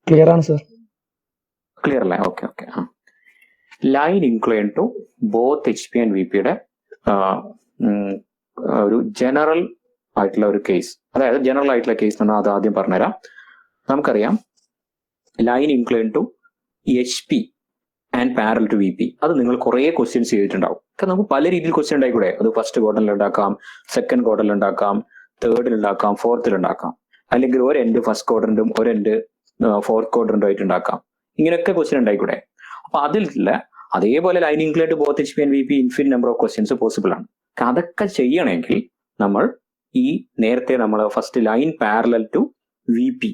Clear ആണ് സർ. Clear അല്ലേ? Okay okay. Line incline to both H P and V പിയുടെ ഒരു ജനറൽ ആയിട്ടുള്ള ഒരു കേസ്, അതായത് ജനറൽ ആയിട്ടുള്ള കേസ് എന്ന് പറഞ്ഞാൽ അത് ആദ്യം പറഞ്ഞുതരാം. നമുക്കറിയാം line incline to H P and parallel to V P. അത് നിങ്ങൾ കുറേ ക്വസ്റ്റ്യൻസ് ചെയ്തിട്ടുണ്ടാവും. നമുക്ക് പല രീതിയിൽ ക്വസ്റ്റ്യൻ ഉണ്ടായിക്കൂടെ? അത് ഫസ്റ്റ് ക്വാർട്ടറിൽ ഉണ്ടാക്കാം, സെക്കൻഡ് ക്വാർട്ടറിൽ ഉണ്ടാക്കാം, തേർഡിൽ ഉണ്ടാക്കാം, ഫോർത്തിൽ ഉണ്ടാക്കാം, അല്ലെങ്കിൽ ഒരു എൻഡ് ഫസ്റ്റ് ക്വാർട്ടറിലും ഒരു എൻഡ് ഫോർത്ത് ക്വാർട്ടറിലും ആയിട്ട് ഉണ്ടാക്കാം. ഇങ്ങനെയൊക്കെ ക്വസ്റ്റ്യൻ ഉണ്ടായിക്കൂടെ? അപ്പൊ അതിലുള്ള അതേപോലെ line incline to both H P and V P infinite number of questions possible ആണ്. അതൊക്കെ ചെയ്യണമെങ്കിൽ നമ്മൾ ഈ നേരത്തെ നമ്മൾ first line parallel to V P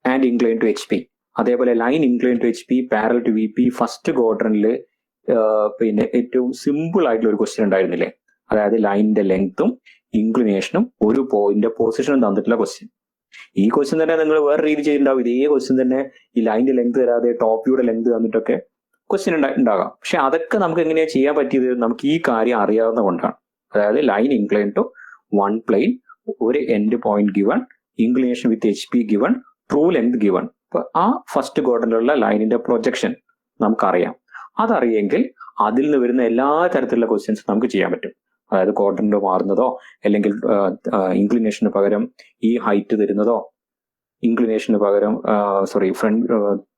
and incline to H P, അതേപോലെ line incline to H P parallel to V P first ക്വാർട്ടറിൽ പിന്നെ ഏറ്റവും സിമ്പിൾ ആയിട്ടുള്ള ഒരു ക്വസ്റ്റ്യൻ ഉണ്ടായിരുന്നില്ലേ? അതായത് ലൈനിന്റെ ലെങ്ത്തും ഇൻക്ലിനേഷനും ഒരു പോയിന്റ് പൊസിഷനും തന്നിട്ടുള്ള ക്വസ്റ്റ്യൻ. ഈ ക്വസ്റ്റ്യൻ തന്നെ നിങ്ങൾ വേറെ രീതി ചെയ്തിട്ടുണ്ടാവും. ഇതേ ക്വസ്റ്റ്യൻ തന്നെ ഈ ലൈനിന്റെ ലെങ്ത് തരാതെ ടോപ്പ് വ്യൂയുടെ ലെങ്ത് തന്നിട്ടൊക്കെ ക്വസ്റ്റ്യൻ ഉണ്ടാകാം. പക്ഷെ അതൊക്കെ നമുക്ക് എങ്ങനെയാ ചെയ്യാൻ പറ്റിയത്? നമുക്ക് ഈ കാര്യം അറിയാവുന്ന കൊണ്ടാണ്. അതായത് line incline to one plane, ഒരു end point given, inclination with H P given, true length given. അപ്പൊ ആ ഫസ്റ്റ് ക്വാർട്ടറിലുള്ള ലൈനിന്റെ പ്രൊജക്ഷൻ നമുക്കറിയാം. അതറിയെങ്കിൽ അതിൽ നിന്ന് വരുന്ന എല്ലാ തരത്തിലുള്ള ക്വസ്റ്റ്യൻസ് നമുക്ക് ചെയ്യാൻ പറ്റും. അതായത് ക്വാർട്ടറിന്റെ മാറുന്നതോ, അല്ലെങ്കിൽ ഇൻക്ലിനേഷന് പകരം ഈ ഹൈറ്റ് തരുന്നതോ, ഇൻക്ലിനേഷന് പകരം ഫ്രണ്ട്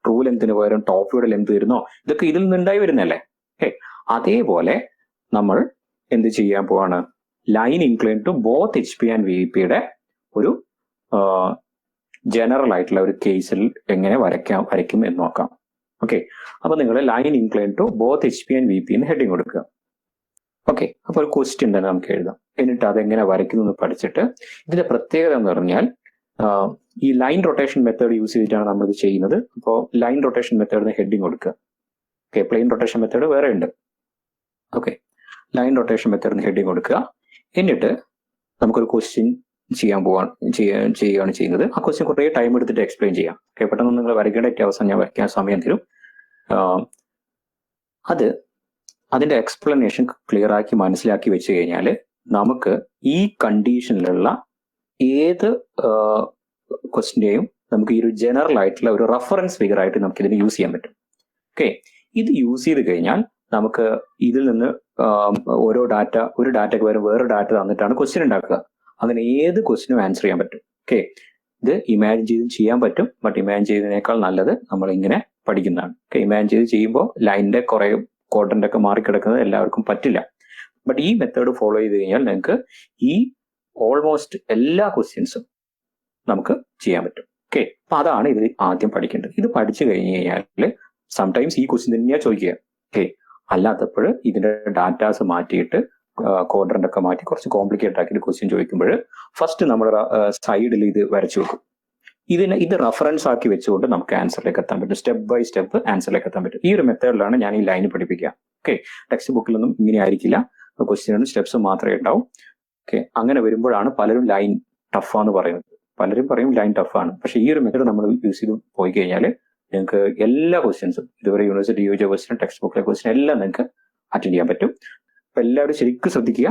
ട്രൂ ലെങ്തിന് പകരം ടോപ്പ് വ്യൂയുടെ ലെങ്ത് തരുന്നോ, ഇതൊക്കെ ഇതിൽ നിന്നുണ്ടായി വരുന്നല്ലേ? അതേപോലെ നമ്മൾ എന്ത് ചെയ്യാൻ പോവാണ്? Line incline to both H P and V പിയുടെ ഒരു ജനറൽ ആയിട്ടുള്ള ഒരു കേസിൽ എങ്ങനെ വരയ്ക്കും എന്ന് നോക്കാം. ഓക്കെ, അപ്പൊ നിങ്ങൾ line incline to both H P and V P എന്ന് ഹെഡിങ് കൊടുക്കുക. ഓക്കെ, അപ്പൊ ഒരു ക്വസ്റ്റ്യൻ തന്നെ നമുക്ക് എഴുതാം. എന്നിട്ട് അതെങ്ങനെ വരയ്ക്കുന്നു എന്ന് പഠിച്ചിട്ട്, ഇതിന്റെ പ്രത്യേകത എന്ന് പറഞ്ഞാൽ ഈ ലൈൻ റൊട്ടേഷൻ മെത്തേഡ് യൂസ് ചെയ്തിട്ടാണ് നമ്മൾ ഇത് ചെയ്യുന്നത്. അപ്പോൾ ലൈൻ റൊട്ടേഷൻ മെത്തേഡിന് ഹെഡിങ് കൊടുക്കുക. ഓക്കെ, പ്ലെയിൻ റൊട്ടേഷൻ മെത്തേഡ് വേറെ ഉണ്ട്. ഓക്കെ, ലൈൻ റൊട്ടേഷൻ മെത്തേഡിന് ഹെഡിങ് കൊടുക്കുക. എന്നിട്ട് നമുക്കൊരു ക്വസ്റ്റ്യൻ ചെയ്യുകയാണ് ചെയ്യുന്നത്. ആ ക്വസ്റ്റ്യൻ കുറേ ടൈം എടുത്തിട്ട് എക്സ്പ്ലെയിൻ ചെയ്യാം. ഓക്കെ, പെട്ടെന്ന് നിങ്ങൾ വരയ്ക്കേണ്ട അവസാനം ഞാൻ വരയ്ക്കാൻ സമയം തരും. അതിന്റെ എക്സ്പ്ലനേഷൻ ക്ലിയർ ആക്കി മനസ്സിലാക്കി വെച്ച് കഴിഞ്ഞാൽ നമുക്ക് ഈ കണ്ടീഷനിലുള്ള ഏത് ക്വസ്റ്റ്യനെയും നമുക്ക് ഈ ഒരു ജനറൽ ആയിട്ടുള്ള ഒരു റെഫറൻസ് ഫിഗർ ആയിട്ട് നമുക്ക് ഇതിന് യൂസ് ചെയ്യാൻ പറ്റും. ഓക്കെ, ഇത് യൂസ് ചെയ്ത് കഴിഞ്ഞാൽ നമുക്ക് ഇതിൽ നിന്ന് ഒരു ഡാറ്റയ്ക്ക് പകരം വേറെ ഡാറ്റ തന്നിട്ടാണ് ക്വസ്റ്റ്യൻ ഉണ്ടാക്കുക. അങ്ങനെ ഏത് ക്വസ്റ്റ്യനും ആൻസർ ചെയ്യാൻ പറ്റും. ഓക്കെ, ഇത് ഇമാജിൻ ചെയ്തും ചെയ്യാൻ പറ്റും. ബട്ട് ഇമാജിൻ ചെയ്തതിനേക്കാൾ നല്ലത് നമ്മൾ ഇങ്ങനെ പഠിക്കുന്നതാണ്. ഓക്കെ, ഇമാജിൻ ചെയ്ത് ചെയ്യുമ്പോൾ ലൈനിന്റെ കുറെ ക്വാഡ്രന്റ് ഒക്കെ മാറിക്കിടക്കുന്നത് എല്ലാവർക്കും പറ്റില്ല. ബട്ട് ഈ മെത്തേഡ് ഫോളോ ചെയ്ത് കഴിഞ്ഞാൽ നിങ്ങൾക്ക് ഈ ഓൾമോസ്റ്റ് എല്ലാ ക്വസ്റ്റ്യൻസും നമുക്ക് ചെയ്യാൻ പറ്റും. ഓക്കെ, അപ്പൊ അതാണ് ഇതിൽ ആദ്യം പഠിക്കേണ്ടത്. ഇത് പഠിച്ചു കഴിഞ്ഞ് കഴിഞ്ഞാൽ സംടൈംസ് ഈ ക്വസ്റ്റ്യൻ തന്നെയാണ് ചോദിക്കുക. ഓക്കെ, അല്ലാത്തപ്പോൾ ഇതിന്റെ ഡാറ്റാസ് മാറ്റിയിട്ട് ക്വാഡ്രന്റ് ഒക്കെ മാറ്റി കുറച്ച് കോംപ്ലിക്കേറ്റഡ് ആക്കിയിട്ട് ക്വസ്റ്റ്യൻ ചോദിക്കുമ്പോൾ ഫസ്റ്റ് നമ്മൾ സൈഡിൽ ഇത് വരച്ചു വെക്കും. ഇത് റെഫറൻസ് ആക്കി വെച്ചുകൊണ്ട് നമുക്ക് ആൻസറിലേക്ക് എത്താൻ പറ്റും. സ്റ്റെപ്പ് ബൈ സ്റ്റെപ്പ് ആൻസറിലേക്ക് എത്താൻ പറ്റും. ഈ ഒരു മെത്തേഡിലാണ് ഞാൻ ഈ ലൈൻ പഠിപ്പിക്കുക. ഓക്കെ, ടെക്സ്റ്റ് ബുക്കിലൊന്നും ഇങ്ങനെ ആയിരിക്കില്ല. ക്വസ്റ്റ്യനും സ്റ്റെപ്സും മാത്രമേ ഉണ്ടാവും. ഓക്കെ, അങ്ങനെ വരുമ്പോഴാണ് പലരും ലൈൻ ടഫാന്ന് പറയുന്നത്. പലരും പറയും ലൈൻ ടഫാണ്. പക്ഷെ ഈ ഒരു മെത്തേഡ് നമ്മൾ യൂസ് ചെയ്ത് പോയി കഴിഞ്ഞാൽ നിങ്ങൾക്ക് എല്ലാ ക്വസ്റ്റ്യൻസും ഇതുവരെ യൂണിവേഴ്സിറ്റി യോജിച്ച ക്വസ്റ്റ്യൻ, ടെക്സ്റ്റ് ബുക്കിലെ ക്വസ്റ്റ്യൻ എല്ലാം നിങ്ങൾക്ക് അറ്റൻഡ് ചെയ്യാൻ പറ്റും. അപ്പൊ എല്ലാവരും ശരിക്കും ശ്രദ്ധിക്കുക.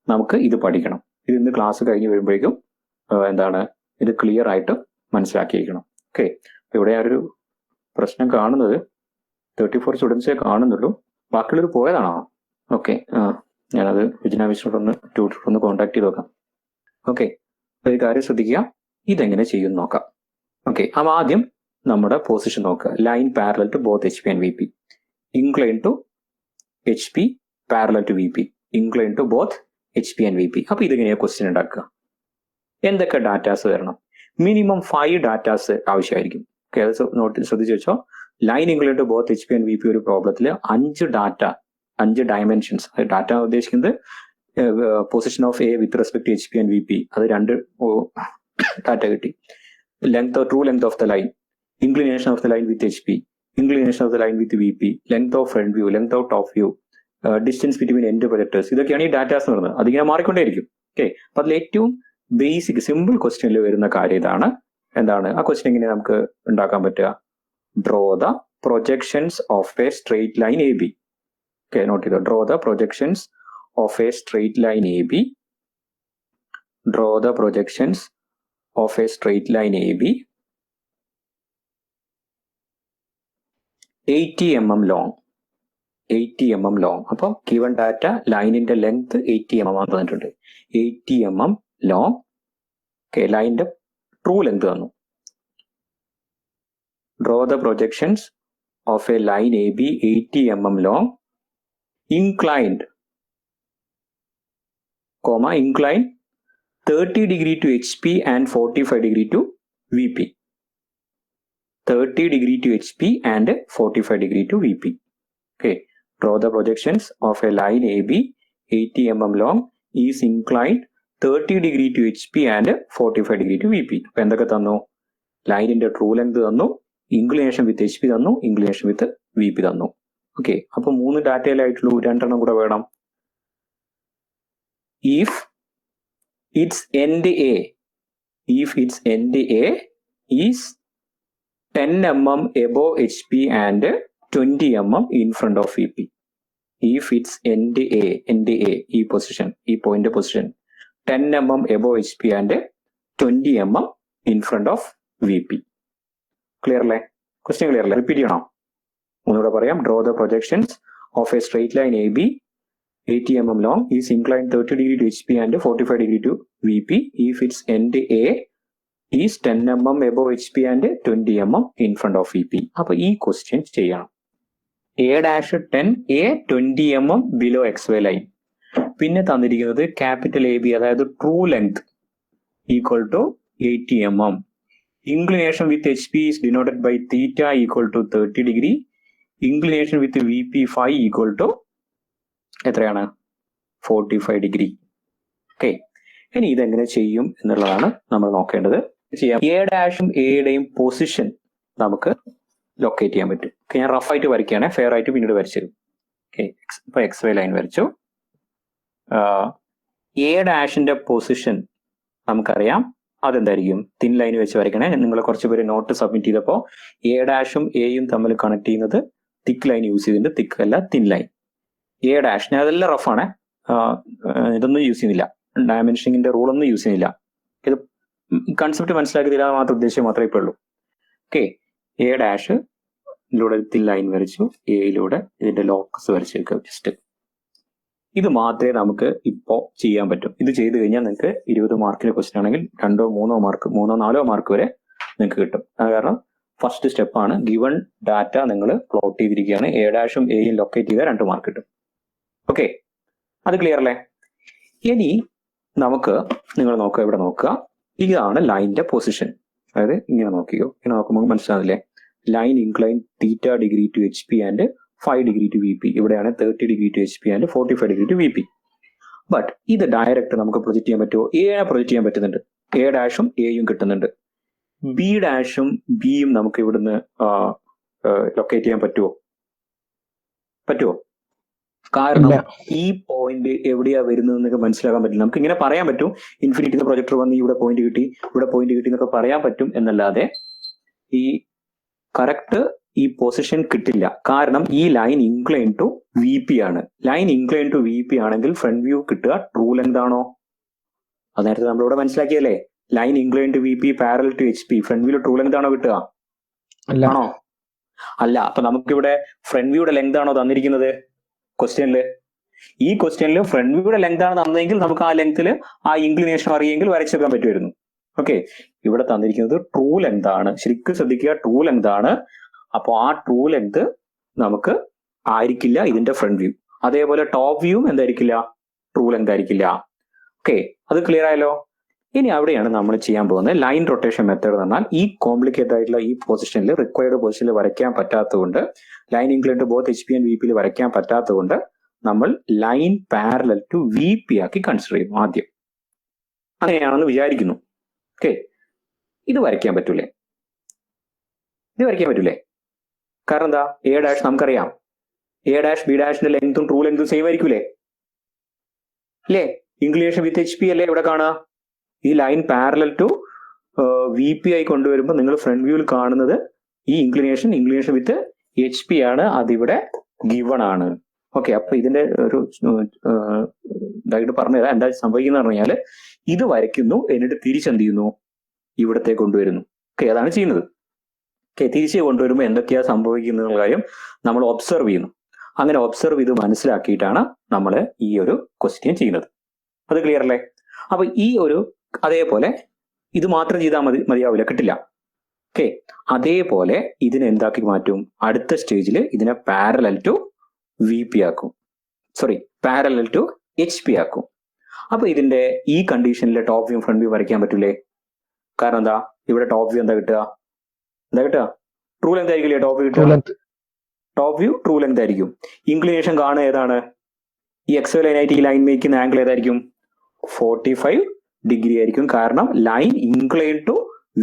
നമുക്ക് ഇത് പഠിക്കണം. ഇത് ഇന്ന് ക്ലാസ് കഴിഞ്ഞ് വരുമ്പോഴേക്കും ഇത് ക്ലിയർ ആയിട്ട് മനസ്സിലാക്കിയിരിക്കണം. ഓക്കെ, അപ്പൊ ഇവിടെ ഒരു പ്രശ്നം കാണുന്നത് 34 സ്റ്റുഡൻസേ കാണുന്നുള്ളൂ. ബാക്കിയുള്ളവർ പോയതാണോ? ഓക്കെ, ഞാനത് വിജന മിസ്റ്ററോടൊന്ന് ട്യൂട്ടറൊന്ന് കോൺടാക്ട് ചെയ്ത് നോക്കാം. ഓക്കെ, ഒരു കാര്യം ശ്രദ്ധിക്കുക. ഇതെങ്ങനെ ചെയ്യും നോക്കാം. ഓക്കെ, അപ്പൊ ആദ്യം നമ്മുടെ പൊസിഷൻ നോക്കുക. Line parallel to both H P and V P, incline to H P parallel to V P, incline to both H P and V P. അപ്പൊ ഇതെങ്ങനെയാ ക്വസ്റ്റ്യൻ ഉണ്ടാക്കുക? എന്തൊക്കെ ഡാറ്റാസ് വരണം? Minimum 5 datas ആവശ്യമായിരിക്കും. ഓക്കെ, അത് ശ്രദ്ധിച്ചു വെച്ചോ. Line incline to both H P and V P ഒരു പ്രോബ്ലത്തിൽ 5 ഡയമെൻഷൻസ്. ഡാറ്റ ഉദ്ദേശിക്കുന്നത് position of A with respect to H P and V P, അത് 2 ഡാറ്റ കിട്ടി. True length of the line, inclination of the line with H P, inclination of the line with V P, length of front view, length of top view, distance between end projectors. ഇതൊക്കെയാണ് ഈ datas എന്ന് പറയുന്നത്. അതിങ്ങനെ മാറിക്കൊണ്ടേയിരിക്കും. Okay, അപ്പൊ അതിൽ ഏറ്റവും basic simple ക്വസ്റ്റ്യനിൽ വരുന്ന കാര്യം ഇതാണ്. ആ ക്വസ്റ്റ്യൻ എങ്ങനെ നമുക്ക് ഉണ്ടാക്കാൻ പറ്റുക? Draw the projections of a straight line A B. Okay, note ചെയ്തോ. Draw the projections of a straight line A B. Draw the projections of a straight line A B 80 mm long. 80 mm long. അപ്പം given data ലൈനിന്റെ length 80 mm ആണ് തന്നിട്ടുണ്ട്. 80 mm long. Okay, ലൈനിന്റെ true length തന്നു. Draw the projections of a line AB 80 mm long, inclined, inclined 30 degree to HP and 45 degree to VP. 30 degree to HP and 45 degree to VP. Okay, draw the projections of a line AB 80 mm long is inclined 30 degree to HP and 45 degree to VP. അപ്പോൾ എന്തൊക്കെ തന്നു? ലൈനിന്റെ true length തന്നു, inclination വിത്ത് HP തന്നു, inclination with VP തന്നു. Okay, അപ്പൊ 3 ഡാറ്റയിലായിട്ടുള്ളൂ, 2 കൂടെ വേണം. If its end A is 10 mm above HP and 20 mm in front of VP. If its end A, ഈ പൊസിഷൻ, ഈ point position 10 mm above HP and 20 mm in front of VP. Clear അല്ലേ? Question clear അല്ലേ? Repeat ചെയ്യണം. ഒന്നുകൂടെ പറയാം. Draw the projections of a straight line AB 80 mm long is inclined 30 degree to HP and 45 degree to VP if its end A is 10 mm above HP and 20 mm in front of VP. അപ്പോൾ ഈ question ചെയ്യണം. A-10, A 20 mm below XY line. പിന്നെ തന്നിരിക്കുന്നത് capital AB, അതായത് true length equal to 80 mm. Inclination with HP is denoted by theta equal to 30 degree. Inclination with VP phi equal to എത്രയാണ്? 45 degree. Okay, ഇനി ഇതെങ്ങനെ ചെയ്യും എന്നുള്ളതാണ് നമ്മൾ നോക്കേണ്ടത്. ചെയ്യാം. A-ഉം എയുടെയും പൊസിഷൻ നമുക്ക് ലൊക്കേറ്റ് ചെയ്യാൻ പറ്റും. ഓക്കെ, ഞാൻ റഫ് ആയിട്ട് വരയ്ക്കുകയാണ്, ഫെയർ ആയിട്ട് പിന്നീട് വരച്ചു തരും. ഓക്കെ, ഇപ്പൊ XY ലൈൻ വരച്ചു. A-ന്റെ പൊസിഷൻ നമുക്കറിയാം, അതെന്തായിരിക്കും? തിൻ ലൈൻ വെച്ച് വരയ്ക്കണേ. നിങ്ങൾ കുറച്ച് പേര് നോട്ട് സബ്മിറ്റ് ചെയ്തപ്പോൾ A-ഉം എയും തമ്മിൽ കണക്ട് ചെയ്യുന്നത് തിക്ക് ലൈൻ യൂസ് ചെയ്തിട്ടുണ്ട്, തിക്ക് അല്ല തിൻ ലൈൻ. A-, ഞാൻ അതെല്ലാം റഫാണ്, ഇതൊന്നും യൂസ് ചെയ്യുന്നില്ല, ഡയമെൻഷനിങ്ങിന്റെ റൂളൊന്നും യൂസ് ചെയ്യുന്നില്ല. ഇത് കൺസെപ്റ്റ് മനസ്സിലാക്കി തരാൻ മാത്രം ഉദ്ദേശം മാത്രമേ ഇപ്പോൾ ഉള്ളൂ. ഓക്കെ, A-ലൂടെ തിൻ ലൈൻ വരച്ചു, എയിലൂടെ ഇതിന്റെ ലോക്കസ് വരച്ചേക്കുക. ജസ്റ്റ് ഇത് മാത്രമേ നമുക്ക് ഇപ്പോൾ ചെയ്യാൻ പറ്റും. ഇത് ചെയ്ത് കഴിഞ്ഞാൽ നിങ്ങൾക്ക് 20 മാർക്കിന്റെ ക്വസ്റ്റ്യൻ ആണെങ്കിൽ 3-4 മാർക്ക് വരെ നിങ്ങൾക്ക് കിട്ടും. അത് കാരണം ഫസ്റ്റ് സ്റ്റെപ്പാണ്. ഗിവൺ ഡാറ്റ നിങ്ങൾ പ്ലോട്ട് ചെയ്തിരിക്കുകയാണ്, A-ഉം എയും ലൊക്കേറ്റ് ചെയ്താൽ 2 മാർക്ക് കിട്ടും. ഓക്കെ, അത് ക്ലിയർ അല്ലേ? ഇനി നമുക്ക് നിങ്ങൾ നോക്കുക, ഇവിടെ നോക്കുക, ഇതാണ് ലൈനിന്റെ പൊസിഷൻ. അതായത് ഇങ്ങനെ നോക്കിയോ, ഇങ്ങനെ നോക്കുമ്പോൾ മനസ്സിലാവില്ലേ? Line incline θ degree to HP and 5 degree to VP. ഇവിടെയാണ് 30 degree to HP and 45 degree to VP. But ഇത് ഡയറക്റ്റ് നമുക്ക് പ്രൊജക്ട് ചെയ്യാൻ പറ്റുമോ? A-നെ പ്രൊജക്ട് ചെയ്യാൻ പറ്റുന്നുണ്ട്, A-ഉം എയും കിട്ടുന്നുണ്ട്. B-ഉം ബിയും നമുക്ക് ഇവിടുന്ന് ലൊക്കേറ്റ് ചെയ്യാൻ പറ്റുമോ? കാരണം ഈ പോയിന്റ് എവിടെയാ വരുന്നത് എന്നൊക്കെ മനസ്സിലാക്കാൻ പറ്റില്ല. നമുക്ക് ഇങ്ങനെ പറയാൻ പറ്റും, ഇൻഫിനിറ്റി പ്രൊജക്ടർ വന്ന് ഇവിടെ പോയിന്റ് കിട്ടി, ഇവിടെ പോയിന്റ് കിട്ടി എന്നൊക്കെ പറയാൻ പറ്റും എന്നല്ലാതെ ഈ കറക്റ്റ് ഈ പൊസിഷൻ കിട്ടില്ല. കാരണം ഈ ലൈൻ ഇൻക്ലൈൻ ടു VP ആണ്. ലൈൻ ഇൻക്ലൈൻ ടു VP ആണെങ്കിൽ ഫ്രണ്ട് വ്യൂ കിട്ടുക ട്രൂ ലെങ്ത് ആണോ? അത് നേരത്തെ നമ്മളിവിടെ മനസ്സിലാക്കിയല്ലേ? Line incline to VP parallel to HP, front view true length ആണോ കിട്ടുക? ആണോ? അല്ല. അപ്പൊ നമുക്കിവിടെ ഫ്രണ്ട് വ്യൂയുടെ ലെങ്ത് ആണോ തന്നിരിക്കുന്നത് ക്വസ്റ്റ്യനില്? ഈ ക്വസ്റ്റ്യനിൽ ഫ്രണ്ട് വ്യൂയുടെ ലെങ്ത് ആണ് തന്നതെങ്കിൽ നമുക്ക് ആ ലെങ്ത്തിൽ ആ ഇൻക്ലിനേഷൻ അറിയെങ്കിൽ വരച്ചെടുക്കാൻ പറ്റുമായിരുന്നു. ഓക്കെ, ഇവിടെ തന്നിരിക്കുന്നത് ട്രൂ ലെങ്ത് ആണ്. ശരിക്കും ശ്രദ്ധിക്കുക, ട്രൂ ലെങ്ത് ആണ്. അപ്പോൾ ആ ട്രൂ ലെങ്ത് നമുക്ക് ആയിരിക്കില്ല ഇതിന്റെ ഫ്രണ്ട് വ്യൂ. അതേപോലെ ടോപ്പ് വ്യൂവും എന്തായിരിക്കില്ല? ട്രൂ ലെങ്ത് ആയിരിക്കില്ല. ഓക്കെ, അത് ക്ലിയർ ആയല്ലോ? ഇനി അവിടെയാണ് നമ്മൾ ചെയ്യാൻ പോകുന്നത് ലൈൻ റൊട്ടേഷൻ മെത്തേഡ് എന്ന് പറഞ്ഞാൽ ഈ കോംപ്ലിക്കേറ്റഡ് ആയിട്ടുള്ള ഈ പൊസിഷനിൽ റിക്വയർഡ് പൊസിഷനിൽ വരയ്ക്കാൻ പറ്റാത്തതുകൊണ്ട്, line incline to both HP and VP വരയ്ക്കാൻ പറ്റാത്തതുകൊണ്ട് നമ്മൾ ലൈൻ പാരലൽ ടു VP ആക്കി കൺസിഡർ ചെയ്യുന്നു ആദ്യം. അങ്ങനെയാണെന്ന് വിചാരിക്കുന്നു. ഓക്കെ, ഇത് വരയ്ക്കാൻ പറ്റൂലേ? കാരണം എന്താ? A' നമുക്കറിയാം, A' B' ലെങ്തും ട്രൂ ലെങ്തും സെയിം ആയിരിക്കൂലേ? അല്ലേ? ഇൻക്ലിനേഷൻ വിത്ത് HP അല്ലേ ഇവിടെ കാണുക? ഈ ലൈൻ പാരലൽ ടു VP ആയി കൊണ്ടുവരുമ്പോൾ നിങ്ങൾ ഫ്രണ്ട് വ്യൂവിൽ കാണുന്നത് ഈ ഇൻക്ലിനേഷൻ വിത്ത് HP ആണ്. അതിവിടെ ഗിവൺ ആണ്. ഓക്കെ, അപ്പൊ ഇതിന്റെ ഒരു ഇതായിട്ട് പറഞ്ഞുതരാം എന്താ സംഭവിക്കുന്ന പറഞ്ഞാൽ, ഇത് വരയ്ക്കുന്നു, എന്നിട്ട് തിരിച്ചെന്ത് ചെയ്യുന്നു? ഇവിടത്തെ കൊണ്ടുവരുന്നു. ഓക്കെ, അതാണ് ചെയ്യുന്നത്. ഓക്കെ, തിരിച്ച് കൊണ്ടുവരുമ്പോൾ എന്തൊക്കെയാ സംഭവിക്കുന്ന കാര്യം നമ്മൾ ഒബ്സർവ് ചെയ്യുന്നു. അങ്ങനെ ഒബ്സർവ് ചെയ്ത് മനസ്സിലാക്കിയിട്ടാണ് നമ്മൾ ഈ ഒരു ക്വസ്റ്റ്യൻ ചെയ്യുന്നത്. അത് ക്ലിയർ അല്ലേ? അപ്പൊ ഈ ഒരു അതേപോലെ ഇത് മാത്രം ചെയ്താൽ മതിയാവില്ല, കിട്ടില്ല. ഓക്കെ, അതേപോലെ ഇതിനെ എന്താക്കി മാറ്റും? അടുത്ത സ്റ്റേജിൽ ഇതിനെ പാരലൽ ടു വി പി ആക്കും, sorry parallel to H P ആക്കും. അപ്പൊ ഇതിന്റെ ഈ കണ്ടീഷനിലെ ടോപ്പ് വ്യൂ ഫ്രണ്ട് വ്യൂ വരയ്ക്കാൻ പറ്റൂലേ? കാരണം എന്താ, ഇവിടെ ടോപ്പ് വ്യൂ എന്താ കിട്ടുക? ട്രൂ ലെങ്ത് ആയിരിക്കില്ലേ ടോപ്പ് വ്യൂ കിട്ടുക? ടോപ്പ് വ്യൂ ട്രൂ ലെങ്ത് ആയിരിക്കും. ഇൻക്ലിനേഷൻ കാണുക ഏതാണ്? ഈ എക്സ് ലൈനായിട്ട് ഈ ലൈൻ മേക്കുന്ന ആംഗിൾ ഏതായിരിക്കും? 45 ഡിഗ്രി ആയിരിക്കും. കാരണം line incline to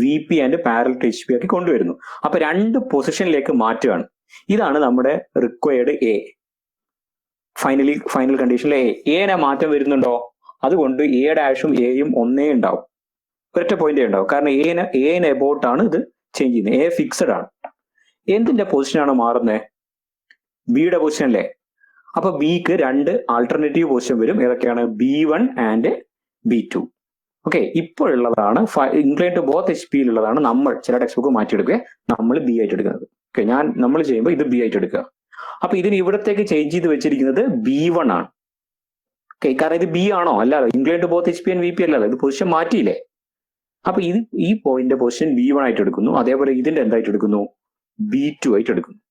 V P and parallel to H P ആക്കി കൊണ്ടുവരുന്നു. അപ്പൊ രണ്ട് പൊസിഷനിലേക്ക് മാറ്റുകയാണ്. ഇതാണ് നമ്മുടെ റിക്വയർഡ് എ. ഫൈനൽ കണ്ടീഷനിൽ എനെ മാറ്റം വരുന്നുണ്ടോ? അതുകൊണ്ട് എ ഡാഷും എയും ഒന്നേ ഉണ്ടാവും, ഒരൊറ്റ പോയിന്റേ ഉണ്ടാവും. കാരണം എന് എബൌട്ട് ആണ് ഇത് ചേഞ്ച് ചെയ്യുന്നത്. എ ഫിക്സഡ് ആണ്. എന്തിന്റെ പൊസിഷനാണ് മാറുന്നത്? ബിയുടെ പൊസിഷൻ അല്ലേ? അപ്പൊ ബിക്ക് രണ്ട് ആൾട്ടർനേറ്റീവ് പൊസിഷൻ വരും. ഏതൊക്കെയാണ്? B1 and B2. ഓക്കെ, ഇപ്പോഴുള്ളതാണ് ഇൻക്ലൈൻ ടു ബോത്ത് എച്ച് പിയിലുള്ളതാണ് നമ്മൾ ചില ടെക്സ്റ്റ് ബുക്ക് മാറ്റിയെടുക്കുക, നമ്മൾ ബി ആയിട്ട് എടുക്കുന്നത്. ഓക്കെ, നമ്മൾ ചെയ്യുമ്പോൾ ഇത് ബി ആയിട്ട് എടുക്കുക. അപ്പൊ ഇതിന് ഇവിടത്തേക്ക് ചേഞ്ച് ചെയ്ത് വെച്ചിരിക്കുന്നത് B1 ആണ്. ഓക്കെ, കാരണം ഇത് ബി ആണോ? അല്ലല്ലോ, incline to both H P and V P അല്ലല്ലോ, ഇത് പൊസിഷൻ മാറ്റിയില്ലേ. അപ്പൊ ഇത് ഈ പോയിന്റ് പൊസിഷൻ B1 ആയിട്ട് എടുക്കുന്നു. അതേപോലെ ഇതിന്റെ എന്തായിട്ട് എടുക്കുന്നു? B2 ആയിട്ട് എടുക്കുന്നു.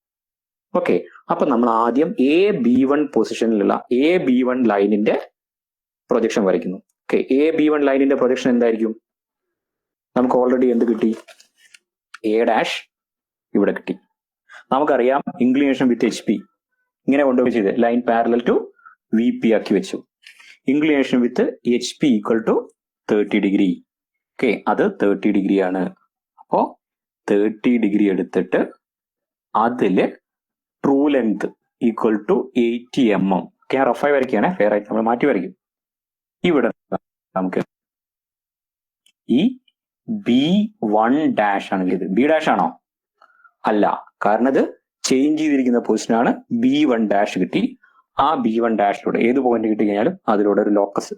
ഓക്കെ, അപ്പൊ നമ്മൾ ആദ്യം AB1 പൊസിഷനിലുള്ള AB1 ലൈനിന്റെ പ്രൊജക്ഷൻ വരയ്ക്കുന്നു. ഓക്കെ, AB1 ലൈനിന്റെ പ്രൊജക്ഷൻ എന്തായിരിക്കും? നമുക്ക് ഓൾറെഡി എന്ത് കിട്ടി? എ ഡാഷ് ഇവിടെ കിട്ടി. നമുക്കറിയാം ഇൻക്ലിനേഷൻ വിത്ത് എച്ച് പി ഇങ്ങനെ കൊണ്ടുപോയി ചെയ്ത് line parallel to V P ആക്കി വെച്ചു. Inclination with H P equal to 30 degree. Okay, അത് 30 ഡിഗ്രി ആണ്. അപ്പോ 30 ഡിഗ്രി എടുത്തിട്ട് അതില് true length equal to 80 mm. ഞാൻ റഫായി വരയ്ക്കുകയാണ്, ഫെയർ ആയിട്ട് നമ്മൾ മാറ്റി വരയ്ക്കും. ഇവിടെ നമുക്ക് ഈ B1 ഡാഷ് ആണെങ്കിൽ ഇത് ബി ഡാഷ് ആണോ? അല്ല, കാരണം ഇത് ചേഞ്ച് ചെയ്തിരിക്കുന്ന പൊസിഷനാണ്. B1 ഡാഷ് കിട്ടി. ആ B1 ഡാഷിലൂടെ ഏത് പോയിന്റ് കിട്ടി കഴിഞ്ഞാലും അതിലൂടെ ഒരു ലോക്കസ്,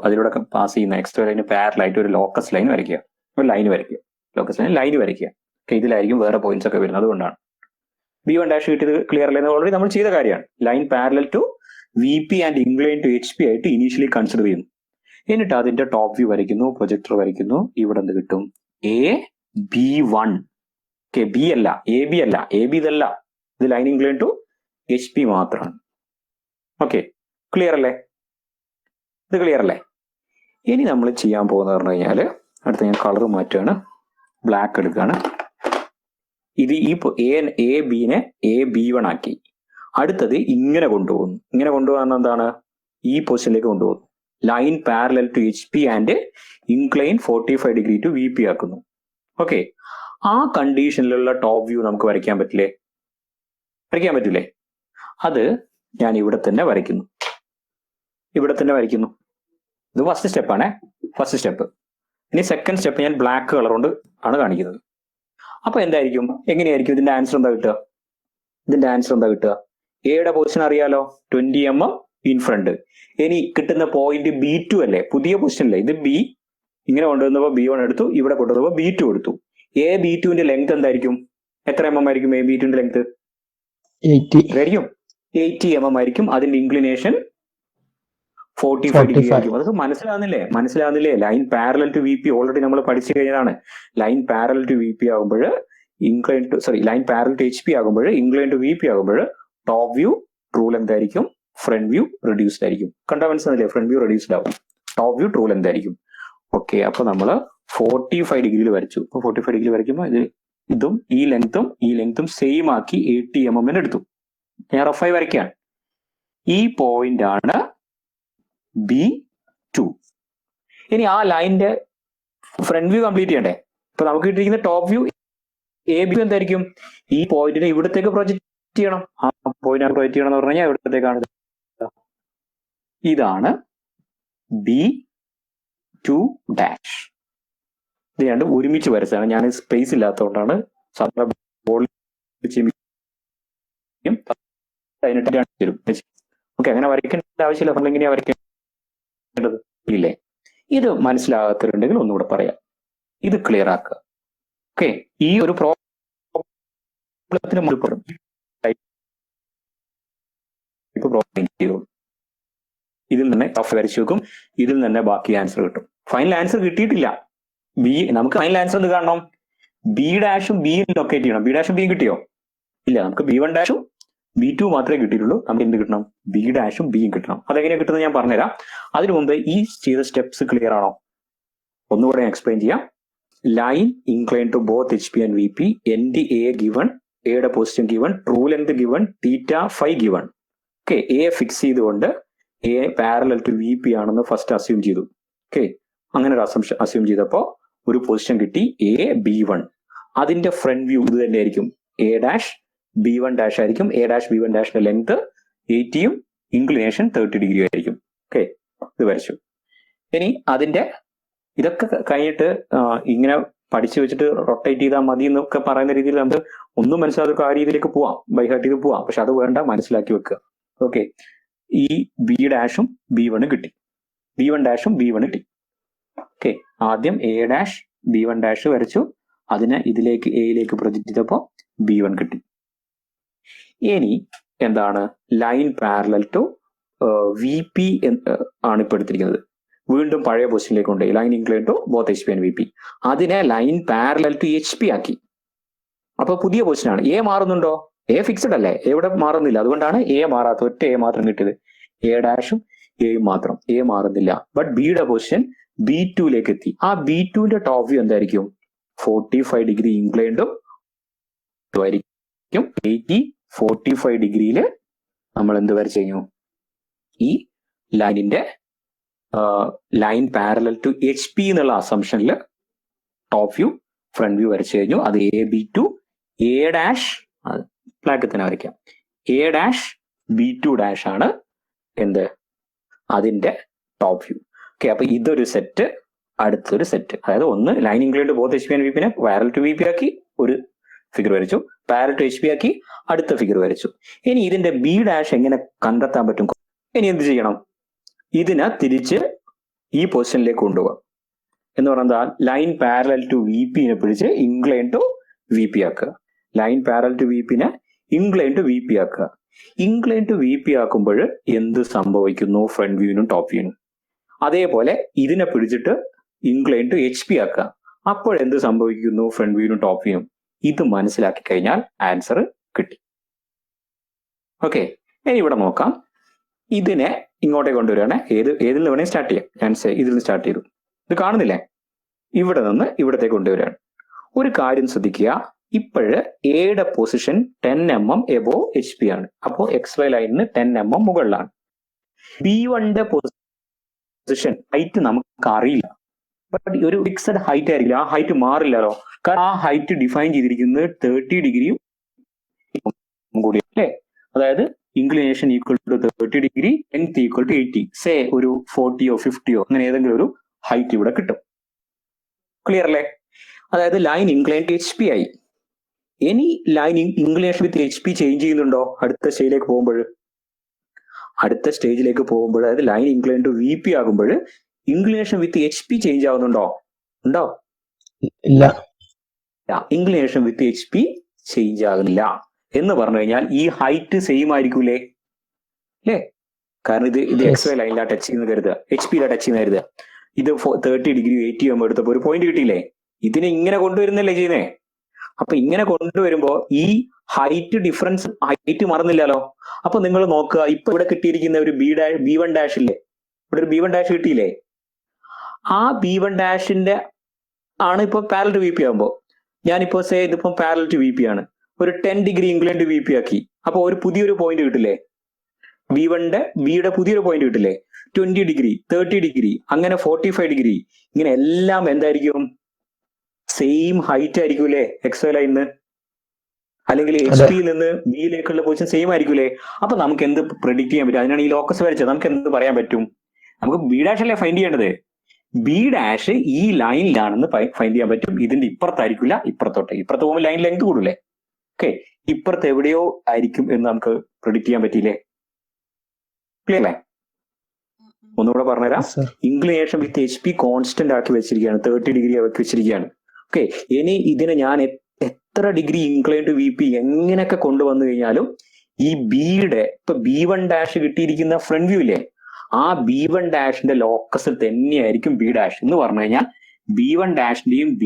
അതിലൂടെ പാസ് ചെയ്യുന്ന എക്സ്ട്രാ ലൈന് പാരലായിട്ട് ഒരു ലോക്കസ് ലൈൻ വരയ്ക്കുക, ഒരു ലൈൻ വരയ്ക്കുക, ലോക്കസ് ലൈൻ വരയ്ക്കുക. ഇതിലായിരിക്കും വേറെ പോയിന്റ്സ് ഒക്കെ വരുന്നത്. അതുകൊണ്ടാണ് B1 ഡാഷ് കിട്ടിയത്. ക്ലിയർ അല്ലേ? ഓൾറെഡി നമ്മൾ ചെയ്ത കാര്യമാണ്. Line parallel to V P and incline to H P ആയിട്ട് ഇനീഷ്യലി കൺസിഡർ ചെയ്യുന്നു. എന്നിട്ട് അതിന്റെ ടോപ്പ് വ്യൂ വരയ്ക്കുന്നു, പ്രൊജക്ടർ വരയ്ക്കുന്നു. ഇവിടെ എന്ത് കിട്ടും? AB1. ഓക്കെ, ബി അല്ല, AB അല്ല, AB ഇതല്ല, ഇത് line incline to H P മാത്രമാണ്. ഓക്കെ, ക്ലിയർ അല്ലേ? ഇത് ക്ലിയർ അല്ലേ? ഇനി നമ്മൾ ചെയ്യാൻ പോകുന്നത് പറഞ്ഞു കഴിഞ്ഞാൽ, അടുത്ത ഞാൻ കളർ മാറ്റുകയാണ്, ബ്ലാക്ക് എടുക്കുകയാണ്. ഇത് ഈ AB-നെ AB1 ആക്കി. അടുത്തത് ഇങ്ങനെ കൊണ്ടുപോകുന്നു. ഇങ്ങനെ കൊണ്ടുപോകുന്ന എന്താണ്? ഈ പൊസിഷനിലേക്ക് കൊണ്ടുപോകുന്നു. Line parallel to H P and incline 45 degree to V P ആക്കുന്നു. ഓക്കെ, ആ കണ്ടീഷനിലുള്ള ടോപ്പ് വ്യൂ നമുക്ക് വരയ്ക്കാൻ പറ്റില്ലേ? വരയ്ക്കാൻ പറ്റില്ലേ? അത് ഞാൻ ഇവിടെ തന്നെ വരയ്ക്കുന്നു. ഇത് ഫസ്റ്റ് സ്റ്റെപ്പാണ്, ഫസ്റ്റ് സ്റ്റെപ്പ്. ഇനി സെക്കൻഡ് സ്റ്റെപ്പ് ഞാൻ ബ്ലാക്ക് കളർ കൊണ്ട് ആണ് കാണിക്കുന്നത്. അപ്പൊ എന്തായിരിക്കും, എങ്ങനെയായിരിക്കും ഇതിന്റെ ആൻസർ എന്താ കിട്ടുക? എയുടെ പൊസിഷൻ അറിയാലോ, 20 mm ഇൻ ഫ്രണ്ട്. ഇനി കിട്ടുന്ന പോയിന്റ് B2 അല്ലേ, പുതിയ പൊസിഷൻ അല്ലേ. ഇത് ബി ഇങ്ങനെ കൊണ്ടുവന്നപ്പോ B1 എടുത്തു, ഇവിടെ കൊണ്ടുവന്നപ്പോ B2 എടുത്തു. AB2ന്റെ ലെങ്ത് എന്തായിരിക്കും? എത്ര mm ആയിരിക്കും AB2ന്റെ ലെങ്ത്? 80 mm ആയിരിക്കും. അതിന്റെ ഇൻക്ലിനേഷൻ 45 ഡിഗ്രി ആയിരിക്കും. അതൊക്കെ മനസ്സിലാവുന്നില്ലേ? Line parallel to V P already നമ്മൾ പഠിച്ചു കഴിഞ്ഞതാണ്. Line parallel to V P ആകുമ്പോൾ line parallel to H P ആകുമ്പോൾ ഇൻക്ലൈൻ ടു വി പി ആകുമ്പോൾ ടോപ്പ് വ്യൂ ട്രൂ ലെങ്ത് ആയിരിക്കും, ഫ്രണ്ട് വ്യൂ റെഡ്യൂസ്ഡ് ആയിരിക്കും. കണ്ടാ മനസ്സിലാവില്ലേ? ഫ്രണ്ട് വ്യൂ റെഡ്യൂസ്ഡ് ആവും, ടോപ്പ് വ്യൂ ട്രൂ ലെങ്ത് ആയിരിക്കും. ഓക്കെ, അപ്പൊ നമ്മൾ 45 ഡിഗ്രിയിൽ വരച്ചു. അപ്പൊ 45 ഡിഗ്രി വരയ്ക്കുമ്പോൾ ഇതും ഈ ലെങ്തും സെയിം ആക്കി 80 mm എടുത്തു. ഞാൻ റഫായി വരയ്ക്കുകയാണ്. ഈ പോയിന്റ് ആണ് B2. ഇനി ആ ലൈനിന്റെ ഫ്രണ്ട് വ്യൂ കംപ്ലീറ്റ് ചെയ്യണ്ടേ? ഇപ്പൊ നമുക്ക് കിട്ടിയിരിക്കുന്ന ടോപ്പ് വ്യൂ AB എന്തായിരിക്കും? ഈ പോയിന്റിനെ ഇവിടത്തേക്ക് പ്രൊജക്ട് ചെയ്യണം. ആ പോയിന്റ് പ്രൊജക്ട് ചെയ്യണം എന്ന് പറഞ്ഞു കഴിഞ്ഞാൽ ഇവിടത്തേക്കാണ്. ഇതാണ് B2 ഡാഷ്. ഇത് രണ്ടും ഒരുമിച്ച് വരച്ചാണ്. ഞാൻ സ്പേസ് ഇല്ലാത്തതുകൊണ്ടാണ്. ഓക്കെ, അങ്ങനെ വരയ്ക്കേണ്ട ആവശ്യമില്ല. നമ്മൾ എങ്ങനെയാ വരയ്ക്കേണ്ടത് ഇല്ലേ? ഇത് മനസ്സിലാകാത്തവരുണ്ടെങ്കിൽ ഒന്നുകൂടെ പറയാം. ഇത് ക്ലിയർ ആക്കുക. ഓക്കെ, ഈ ഒരു ഇതിൽ തന്നെ റഫ് വരച്ചു വെക്കും, ഇതിൽ തന്നെ ബാക്കി ആൻസർ കിട്ടും. ഫൈനൽ ആൻസർ കിട്ടിയിട്ടില്ല. നമുക്ക് ഫൈനൽ ആൻസർ എന്ത് കാണണം? ബി ഡാഷും ബിയും ലൊക്കേറ്റ് ചെയ്യണം. ബി ഡാഷും ബിയും കിട്ടിയോ? ഇല്ല, നമുക്ക് B1 ഡാഷും B2 മാത്രമേ കിട്ടിയിട്ടുള്ളൂ. നമുക്ക് എന്ത് കിട്ടണം? ബി ഡാഷും ബിയും കിട്ടണം. അതെങ്ങനെയാണ് കിട്ടുന്നത് ഞാൻ പറഞ്ഞുതരാം. അതിനു മുമ്പ് ഈ ചെയ്ത സ്റ്റെപ്സ് ക്ലിയർ ആണോ? ഒന്നുകൂടെ ഞാൻ എക്സ്പ്ലെയിൻ ചെയ്യാം. Line incline to both HP and VP, end A given, എയുടെ position given, true length given, θ given. Okay, A fix ചെയ്തുകൊണ്ട് A പാരലൽ ടു VP ആണെന്ന് ഫസ്റ്റ് അസ്യൂം ചെയ്തു. ഓക്കെ, അങ്ങനെ ഒരു അസ്യൂം ചെയ്തപ്പോൾ ഒരു പൊസിഷൻ കിട്ടി AB1. അതിന്റെ ഫ്രണ്ട് വ്യൂ ഇത് തന്നെ ആയിരിക്കും. A ഡാഷ് B1 ഡാഷ് ആയിരിക്കും. A ഡാഷ് B1 ഡാഷിന്റെ ലെങ്ത് 80യും ഇൻക്ലിനേഷൻ 30 ഡിഗ്രി ആയിരിക്കും. ഓക്കെ, ഇത് വരച്ചു. ഇനി അതിന്റെ ഇതൊക്കെ കഴിഞ്ഞിട്ട് ഇങ്ങനെ പഠിച്ചു വെച്ചിട്ട് റൊട്ടേറ്റ് ചെയ്താൽ മതി എന്നൊക്കെ പറയുന്ന രീതിയിൽ നമുക്ക് ഒന്നും മനസ്സിലാത്ത ആ രീതിയിലേക്ക് പോവാം, ബൈഹാർട്ട് ചെയ്ത് പോവാം. പക്ഷെ അത് വേണ്ട, മനസ്സിലാക്കി വെക്കുക. ഓക്കെ, ഈ B ഡാഷും B1 കിട്ടി, B1 ഡാഷും B1 കിട്ടി. ഓക്കെ, ആദ്യം A ഡാഷ് B1 ഡാഷ് വരച്ചു, അതിനെ ഇതിലേക്ക് എയിലേക്ക് പ്രൊജക്ട് ചെയ്തപ്പോൾ B1 കിട്ടി. ഇനി എന്താണ്? ലൈൻ പാരലൽ ടു VP ആണ് ഇപ്പൊ എടുത്തിരിക്കുന്നത്. വീണ്ടും പഴയ പൊസിഷനിലേക്ക് കൊണ്ടുപോയി. Line incline to both HP and VP. അതിനെ ലൈൻ പാരലൽ ടു HP ആക്കി. അപ്പൊ പുതിയ പൊസിഷനാണ്. A മാറുന്നുണ്ടോ? A ഫിക്സഡ് അല്ലേ, എവിടെ മാറുന്നില്ല. അതുകൊണ്ടാണ് A മാറാത്ത, ഒറ്റ A മാത്രം കിട്ടിയത്. A ഡാഷും Aയും മാത്രം, A മാറുന്നില്ല. ബട്ട് ബിയുടെ പൊസിഷൻ B2ലേക്ക് എത്തി. ആ B2ന്റെ ടോപ്പ് വ്യൂ എന്തായിരിക്കും? 45 ഡിഗ്രി ഇൻക്ലൈൻഡും ആയിരിക്കും. 45 ഡിഗ്രിയിൽ നമ്മൾ എന്ത് വരച്ചു കഴിഞ്ഞു? ഈ ലൈനിന്റെ ലൈൻ പാരലൽ ടു HP എന്നുള്ള അസംഷനിൽ ടോപ്പ് വ്യൂ ഫ്രണ്ട് വ്യൂ വരച്ചു കഴിഞ്ഞു. അത് AB2, A ഡാഷ് ബ്ലാക്ക് തന്നെ വരയ്ക്കാം. A ഡാഷ് B2 ഡാഷ് ആണ് എന്ത്? അതിന്റെ ടോപ്പ് വ്യൂ. ഓക്കെ, അപ്പൊ ഇതൊരു സെറ്റ്, അടുത്തൊരു സെറ്റ്. അതായത് ഒന്ന് line inclined both HP and VP നെ പാരലൽ ടു VP ആക്കി ഒരു ഫിഗർ വരച്ചു, പാരലൽ ടു HP ആക്കി അടുത്ത ഫിഗർ വരച്ചു. ഇനി ഇതിന്റെ B ഡാഷ് എങ്ങനെ കണ്ടെത്താൻ പറ്റും? ഇനി എന്ത് ചെയ്യണം? ഇതിനെ തിരിച്ച് ഈ പൊസിഷനിലേക്ക് കൊണ്ടുപോകാം. എന്ന് പറഞ്ഞാൽ ലൈൻ പാരലൽ ടു VP നെ പിടിച്ച് ഇൻക്ലൈൻ ടു VP ആക്കുക. ലൈൻ പാരലൽ ടു VP നെ ഇൻക്ലൈൻ ടു VP ആക്കുക. ഇൻക്ലൈൻ ടു VP ആക്കുമ്പോൾ എന്ത് സംഭവിക്കുന്നു ഫ്രണ്ട് വ്യൂവിനും ടോപ്പ് വ്യൂവിനും? അതേപോലെ ഇതിനെ പിടിച്ചിട്ട് ഇൻക്ലൈൻ ടു HP ആക്കുക. അപ്പോഴെന്ത് സംഭവിക്കുന്നു ഫ്രണ്ട് വ്യൂവിനും ടോപ്പ് വ്യൂവിനും? ഇത് മനസ്സിലാക്കി കഴിഞ്ഞാൽ ആൻസർ കിട്ടി. ഓക്കെ, ഇനി ഇവിടെ നോക്കാം. ഇതിനെ ഇങ്ങോട്ടേ കൊണ്ടുവരികയാണ്. ഏതിൽ നിന്ന് വേണമെങ്കിൽ സ്റ്റാർട്ട് ചെയ്യാം. ഞാൻ ഇതിൽ നിന്ന് സ്റ്റാർട്ട് ചെയ്തു. ഇത് കാണുന്നില്ലേ? ഇവിടെ നിന്ന് ഇവിടത്തേക്ക് കൊണ്ടുവരികയാണ്. ഒരു കാര്യം ശ്രദ്ധിക്കുക, ഇപ്പോഴ് എയുടെ പൊസിഷൻ 10 mm എബോവ് HP ആണ്. അപ്പോൾ XY ലൈനിന് 10 mm മുകളിലാണ്. B1ന്റെ പൊസിഷൻ ഹൈറ്റ് നമുക്ക് അറിയില്ല. ബട്ട് ഒരു ഫിക്സഡ് ഹൈറ്റ് ആയിരിക്കില്ല, ആ ഹൈറ്റ് മാറില്ലല്ലോ. കാരണം ആ ഹൈറ്റ് ഡിഫൈൻ ചെയ്തിരിക്കുന്നത് 30 ഡിഗ്രിയും കൂടി അല്ലേ. അതായത് inclination equal to 30 degree, length equal to 80. Say ഒരു 40യോ 50യോ അങ്ങനെ ഏതെങ്കിലും ഒരു ഹൈറ്റ് ഇവിടെ കിട്ടും. ക്ലിയർ അല്ലേ? അതായത് ലൈൻ ഇൻക്ലൈൻ ടു HP ആയി. ഇനി ലൈൻ ഇൻക്ലിനേഷൻ വിത്ത് HP ചേഞ്ച് ചെയ്യുന്നുണ്ടോ അടുത്ത സ്റ്റേജിലേക്ക് പോകുമ്പോൾ? അടുത്ത സ്റ്റേജിലേക്ക് പോകുമ്പോൾ അതായത് ലൈൻ ഇൻക്ലൈൻ ടു VP ആകുമ്പോൾ ഇൻക്ലിനേഷൻ വിത്ത് HP ചേഞ്ച് ആവുന്നുണ്ടോ? ഉണ്ടോ? ഇല്ല. ഇൻക്ലിനേഷൻ വിത്ത് HP ചേഞ്ച് ആകുന്നില്ല എന്ന് പറഞ്ഞു കഴിഞ്ഞാൽ ഈ ഹൈറ്റ് സെയിം ആയിരിക്കൂലേ അല്ലേ? കാരണം ഇത് XY ലൈനിലാ ടച്ച് ചെയ്യുന്ന കരുതുക, HP ലാ ടച്ച് ചെയ്യുന്ന കരുതുക. ഇത് 30 ഡിഗ്രി 80 mm എടുത്തപ്പോൾ ഒരു പോയിന്റ് കിട്ടിയില്ലേ? ഇതിനെ ഇങ്ങനെ കൊണ്ടുവരുന്നല്ലേ ചെയ്യുന്നേ. അപ്പൊ ഇങ്ങനെ കൊണ്ടുവരുമ്പോ ഈ ഹൈറ്റ് ഡിഫറൻസ്, ഹൈറ്റ് മറന്നില്ലല്ലോ. അപ്പൊ നിങ്ങൾ നോക്കുക, ഇപ്പൊ ഇവിടെ കിട്ടിയിരിക്കുന്ന ഒരു B1 ഡാഷ് ഇല്ലേ? ഇവിടെ ഒരു B1 ഡാഷ് കിട്ടിയില്ലേ? ആ B1 ഡാഷിന്റെ ആണ് ഇപ്പൊ പാരലൽ ടു VP ആകുമ്പോ, ഞാനിപ്പോ ഇതിപ്പോ പാരലൽ ടു VP ആണ്, ഒരു 10 ഡിഗ്രി ഇൻക്ലൈൻ ടു VP ആക്കി. അപ്പൊ ഒരു പുതിയൊരു പോയിന്റ് കിട്ടില്ലേ? ബിയുടെ പുതിയൊരു പോയിന്റ് കിട്ടില്ലേ? 20 ഡിഗ്രി 30 ഡിഗ്രി അങ്ങനെ 45 ഡിഗ്രി, ഇങ്ങനെ എല്ലാം എന്തായിരിക്കും? സെയിം ഹൈറ്റ് ആയിരിക്കൂലേ XY ലൈനിന്ന്? അല്ലെങ്കിൽ HP നിന്ന് ബിയിലേക്കുള്ള പൊസിഷൻ സെയിം ആയിരിക്കൂലേ? അപ്പൊ നമുക്ക് എന്ത് പ്രെഡിക്ട് ചെയ്യാൻ പറ്റും? അതിനാണ് ഈ ലോക്കസ് വരച്ചത്. നമുക്ക് എന്ത് പറയാൻ പറ്റും? നമുക്ക് B ഡാഷ് അല്ലേ ഫൈൻഡ് ചെയ്യേണ്ടത്. B ഡാഷ് ഈ ലൈനിലാണെന്ന് ഫൈൻഡ് ചെയ്യാൻ പറ്റും. ഇതിന്റെ ഇപ്പുറത്തായിരിക്കില്ല, ഇപ്പുറത്തോട്ട് പോകുമ്പോൾ ലൈൻ ലെങ്ത് കൂടൂലേ? ഓക്കെ, ഇപ്പുറത്ത് എവിടെയോ ആയിരിക്കും എന്ന് നമുക്ക് പ്രെഡിക്ട് ചെയ്യാൻ പറ്റിയില്ലേ? ക്ലിയർ അല്ലേ? ഒന്നുകൂടെ പറഞ്ഞുതരാം. ഇൻക്ലിനേഷൻ വിത്ത് HP കോൺസ്റ്റന്റ് ആക്കി വെച്ചിരിക്കുകയാണ്, 30 ഡിഗ്രി ആക്കി വെച്ചിരിക്കുകയാണ്. ഓക്കെ, ഇനി ഇതിനെ ഞാൻ എത്ര degree incline to V P എങ്ങനെയൊക്കെ കൊണ്ടുവന്നു കഴിഞ്ഞാലും ഈ ബിയുടെ ഇപ്പൊ B1' കിട്ടിയിരിക്കുന്ന ഫ്രണ്ട് വ്യൂ ഇല്ലേ, ആ B1' ലോക്കസിൽ തന്നെയായിരിക്കും B' എന്ന് പറഞ്ഞു കഴിഞ്ഞാൽ B1' B'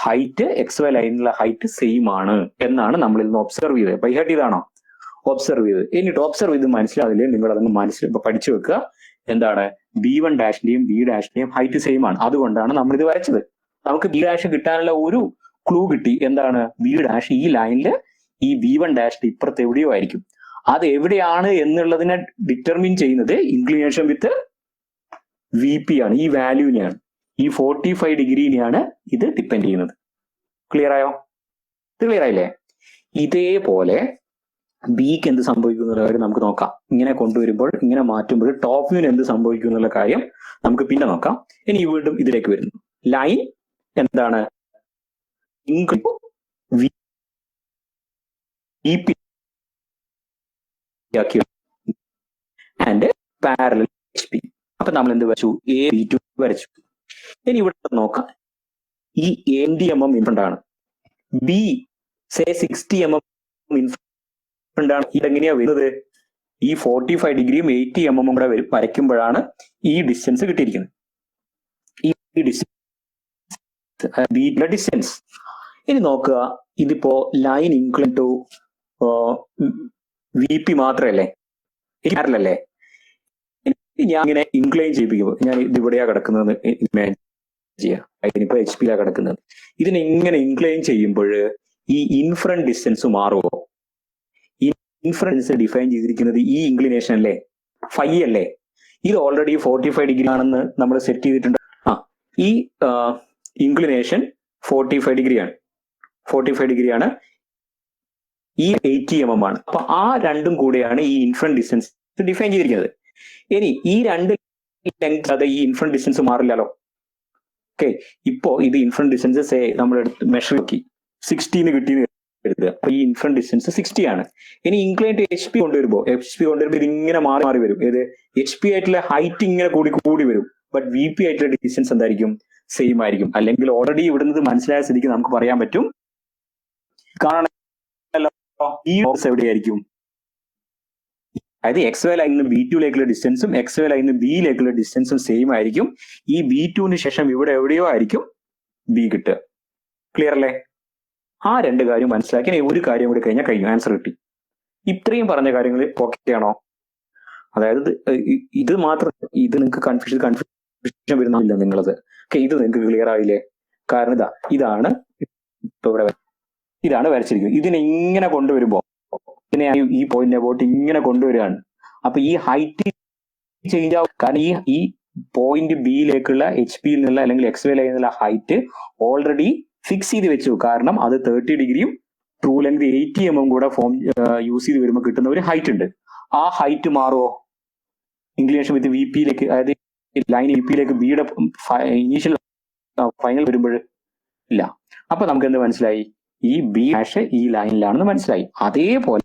ഹൈറ്റ് XY ലൈനിലുള്ള ഹൈറ്റ് സെയിം ആണ് എന്നാണ് നമ്മൾ ഇന്ന് ഒബ്സർവ് ചെയ്തത്. ബൈ ഹാർട്ട് ഇതാണോ ഒബ്സർവ് ചെയ്ത്? എന്നിട്ട് ഒബ്സർവ് ചെയ്ത് മനസ്സിലാവില്ലേ, നിങ്ങൾ അതൊന്ന് പഠിച്ചു വെക്കുക. എന്താണ് B1' B' ഹൈറ്റ് സെയിം ആണ്, അതുകൊണ്ടാണ് നമ്മൾ ഇത് വരച്ചത്. നമുക്ക് B' കിട്ടാനുള്ള ഒരു ക്ലൂ കിട്ടി. എന്താണ് B' ഈ ലൈനിൽ ഈ B1' ഇപ്പുറത്ത് എവിടെയോ ആയിരിക്കും. അത് എവിടെയാണ് എന്നുള്ളതിനെ ഡിറ്റർമിൻ ചെയ്യുന്നത് ഇൻക്ലിനേഷൻ വിത്ത് VP ആണ്, ഈ വാല്യൂവിനെയാണ്, ഈ 45 ഡിഗ്രിനെയാണ് ഇത് ഡിപ്പെൻഡ് ചെയ്യുന്നത്. ക്ലിയർ ആയോ? ഇത് ക്ലിയർ ആയില്ലേ? ഇതേപോലെ ബിക്ക് എന്ത് സംഭവിക്കുന്ന കാര്യം നമുക്ക് നോക്കാം. ഇങ്ങനെ കൊണ്ടുവരുമ്പോൾ, ഇങ്ങനെ മാറ്റുമ്പോൾ ടോപ്പ് വ്യൂവിന് എന്ത് സംഭവിക്കും എന്നുള്ള കാര്യം നമുക്ക് പിന്നെ നോക്കാം. ഇനി വീണ്ടും ഇതിലേക്ക് വരുന്നു. ലൈൻ എന്താണ് VP ആൻഡ് പാരലൽ HP. അപ്പൊ നമ്മൾ എന്ത് വരച്ചു? AB2 വരച്ചു. ഇനി ഇവിടെ നോക്കാം, ഈ 80 mm ഇൻഫ്രണ്ട് ആണ്, ബി 60 mm ഇൻഫ്രണ്ട് ആണ്. ഇതെങ്ങനെയാ വരുന്നത്? ഈ 45 ഡിഗ്രിയും 80 mm കൂടെ വരയ്ക്കുമ്പോഴാണ് ഈ ഡിസ്റ്റൻസ് കിട്ടിയിരിക്കുന്നത്. ഈ ഡിസ്റ്റൻസ് ഇനി നോക്കുക, ഇതിപ്പോ ലൈൻ ഇൻക്ലൈൻ ടു VP മാത്രമല്ലേ, പാരലല്ലേ? ഞാൻ ഇങ്ങനെ ഇൻക്ലൈൻ ചെയ്യിപ്പിക്കുമ്പോൾ, ഞാൻ ഇത് ഇവിടെയാ കിടക്കുന്നത് ചെയ്യാം, ഇതിനിപ്പോ HP കിടക്കുന്നത്. ഇതിനെ ഇങ്ങനെ ഇൻക്ലൈൻ ചെയ്യുമ്പോൾ ഈ ഇൻഫ്രണ്ട് ഡിസ്റ്റൻസ് മാറുമോ? ഇൻഫ്രണ്ട് ഡിഫൈൻ ചെയ്തിരിക്കുന്നത് ഈ ഇൻക്ലിനേഷൻ അല്ലേ, ഫൈ അല്ലേ? ഇത് ഓൾറെഡി 45 ഡിഗ്രി ആണെന്ന് നമ്മൾ സെറ്റ് ചെയ്തിട്ടുണ്ട്. ഈ ഇൻക്ലിനേഷൻ 45 ഡിഗ്രിയാണ്, 45 ഡിഗ്രിയാണ്. ഈ 80 mm ആണ്. അപ്പൊ ആ രണ്ടും കൂടെയാണ് ഈ ഇൻഫ്രണ്ട് ഡിസ്റ്റൻസ് ഡിഫൈൻ ചെയ്തിരിക്കുന്നത്. ഇനി ഈ രണ്ട് ലെങ്ത് അത് ഈ ഇൻഫ്രണ്ട് ഡിസ്റ്റൻസ് മാറില്ലല്ലോ. ഓക്കെ, ഇപ്പോ ഇത് ഇൻഫ്രണ്ട് ഡിസ്റ്റൻസ് നമ്മൾ മെഷർ നോക്കി 60 കിട്ടിയെന്ന് കരുതുക. അപ്പൊ ഈ ഇൻഫ്രണ്ട് ഡിസ്റ്റൻസ് 60 ആണ്. ഇനി ഇൻക്ലൈൻ ടു HP കൊണ്ടുവരുമ്പോൾ ഇത് ഇങ്ങനെ മാറി വരും. ഏത് HP ആയിട്ടുള്ള ഹൈറ്റ് ഇങ്ങനെ കൂടി വരും. ബട്ട് VP ആയിട്ടുള്ള ഡിസ്റ്റൻസ് എന്തായിരിക്കും? സെയിം ആയിരിക്കും. അല്ലെങ്കിൽ ഓൾറെഡി ഇവിടുന്ന് മനസ്സിലായ സ്ഥിതിക്ക് നമുക്ക് പറയാൻ പറ്റും, കാണണം ഈ എവിടെയായിരിക്കും? അതായത് XY ലൈനിൽ നിന്ന് B2ലേക്കുള്ള ഡിസ്റ്റൻസും XY ലൈനിൽ നിന്ന് Bയിലേക്കുള്ള ഡിസ്റ്റൻസും സെയിം ആയിരിക്കും. ഈ B2ന് ശേഷം ഇവിടെ എവിടെയോ ആയിരിക്കും B കിട്ടുക. ക്ലിയർ അല്ലേ? ആ രണ്ട് കാര്യം മനസ്സിലാക്കി ഒരു കാര്യം കൂടി കഴിഞ്ഞാൽ കഴിഞ്ഞു, ആൻസർ കിട്ടി. ഇത്രയും പറഞ്ഞ കാര്യങ്ങൾ ഓക്കെ ആണോ? അതായത് ഇത് മാത്രം, ഇത് നിങ്ങൾക്ക് കൺഫ്യൂഷൻ വരുന്നില്ല നിങ്ങളത്. ഓക്കെ, ഇത് നിങ്ങൾക്ക് ക്ലിയർ ആയില്ലേ? കാരണം ഇതാണ് ഇപ്പൊ ഇവിടെ ഇതാണ് വരച്ചിരിക്കുന്നത്. ഇതിനെ ഇങ്ങനെ കൊണ്ടുവരുമ്പോ, ഇതിനെ ഈ പോയിന്റ് അബൌട്ട് ഇങ്ങനെ കൊണ്ടുവരികയാണ്. അപ്പൊ ഈ ഹൈറ്റ് ചേഞ്ച് ആവും. കാരണം ഈ പോയിന്റ് ബിയിലേക്കുള്ള HP-യിൽ നിന്നുള്ള അല്ലെങ്കിൽ XY ലൈനിൽ നിന്നുള്ള ഹൈറ്റ് ഓൾറെഡി ഫിക്സ് ചെയ്ത് വെച്ചു. കാരണം അത് 30 ഡിഗ്രിയും ട്രൂ ലെങ്ത് 80 mm കൂടെ യൂസ് ചെയ്ത് വരുമ്പോൾ കിട്ടുന്ന ഒരു ഹൈറ്റ് ഉണ്ട്. ആ ഹൈറ്റ് മാറുമോ ഇൻക്ലിനേഷൻ വിത്ത് VP-യിലേക്ക്? അതായത് ലൈൻ VP-യിലേക്ക് ബിയുടെ ഇനീഷ്യൽ ഫൈനൽ വരുമ്പോൾ ഇല്ല. അപ്പൊ നമുക്ക് എന്ത് മനസ്സിലായി? ഈ B' ഈ ലൈനിലാണെന്ന് മനസ്സിലായി. അതേപോലെ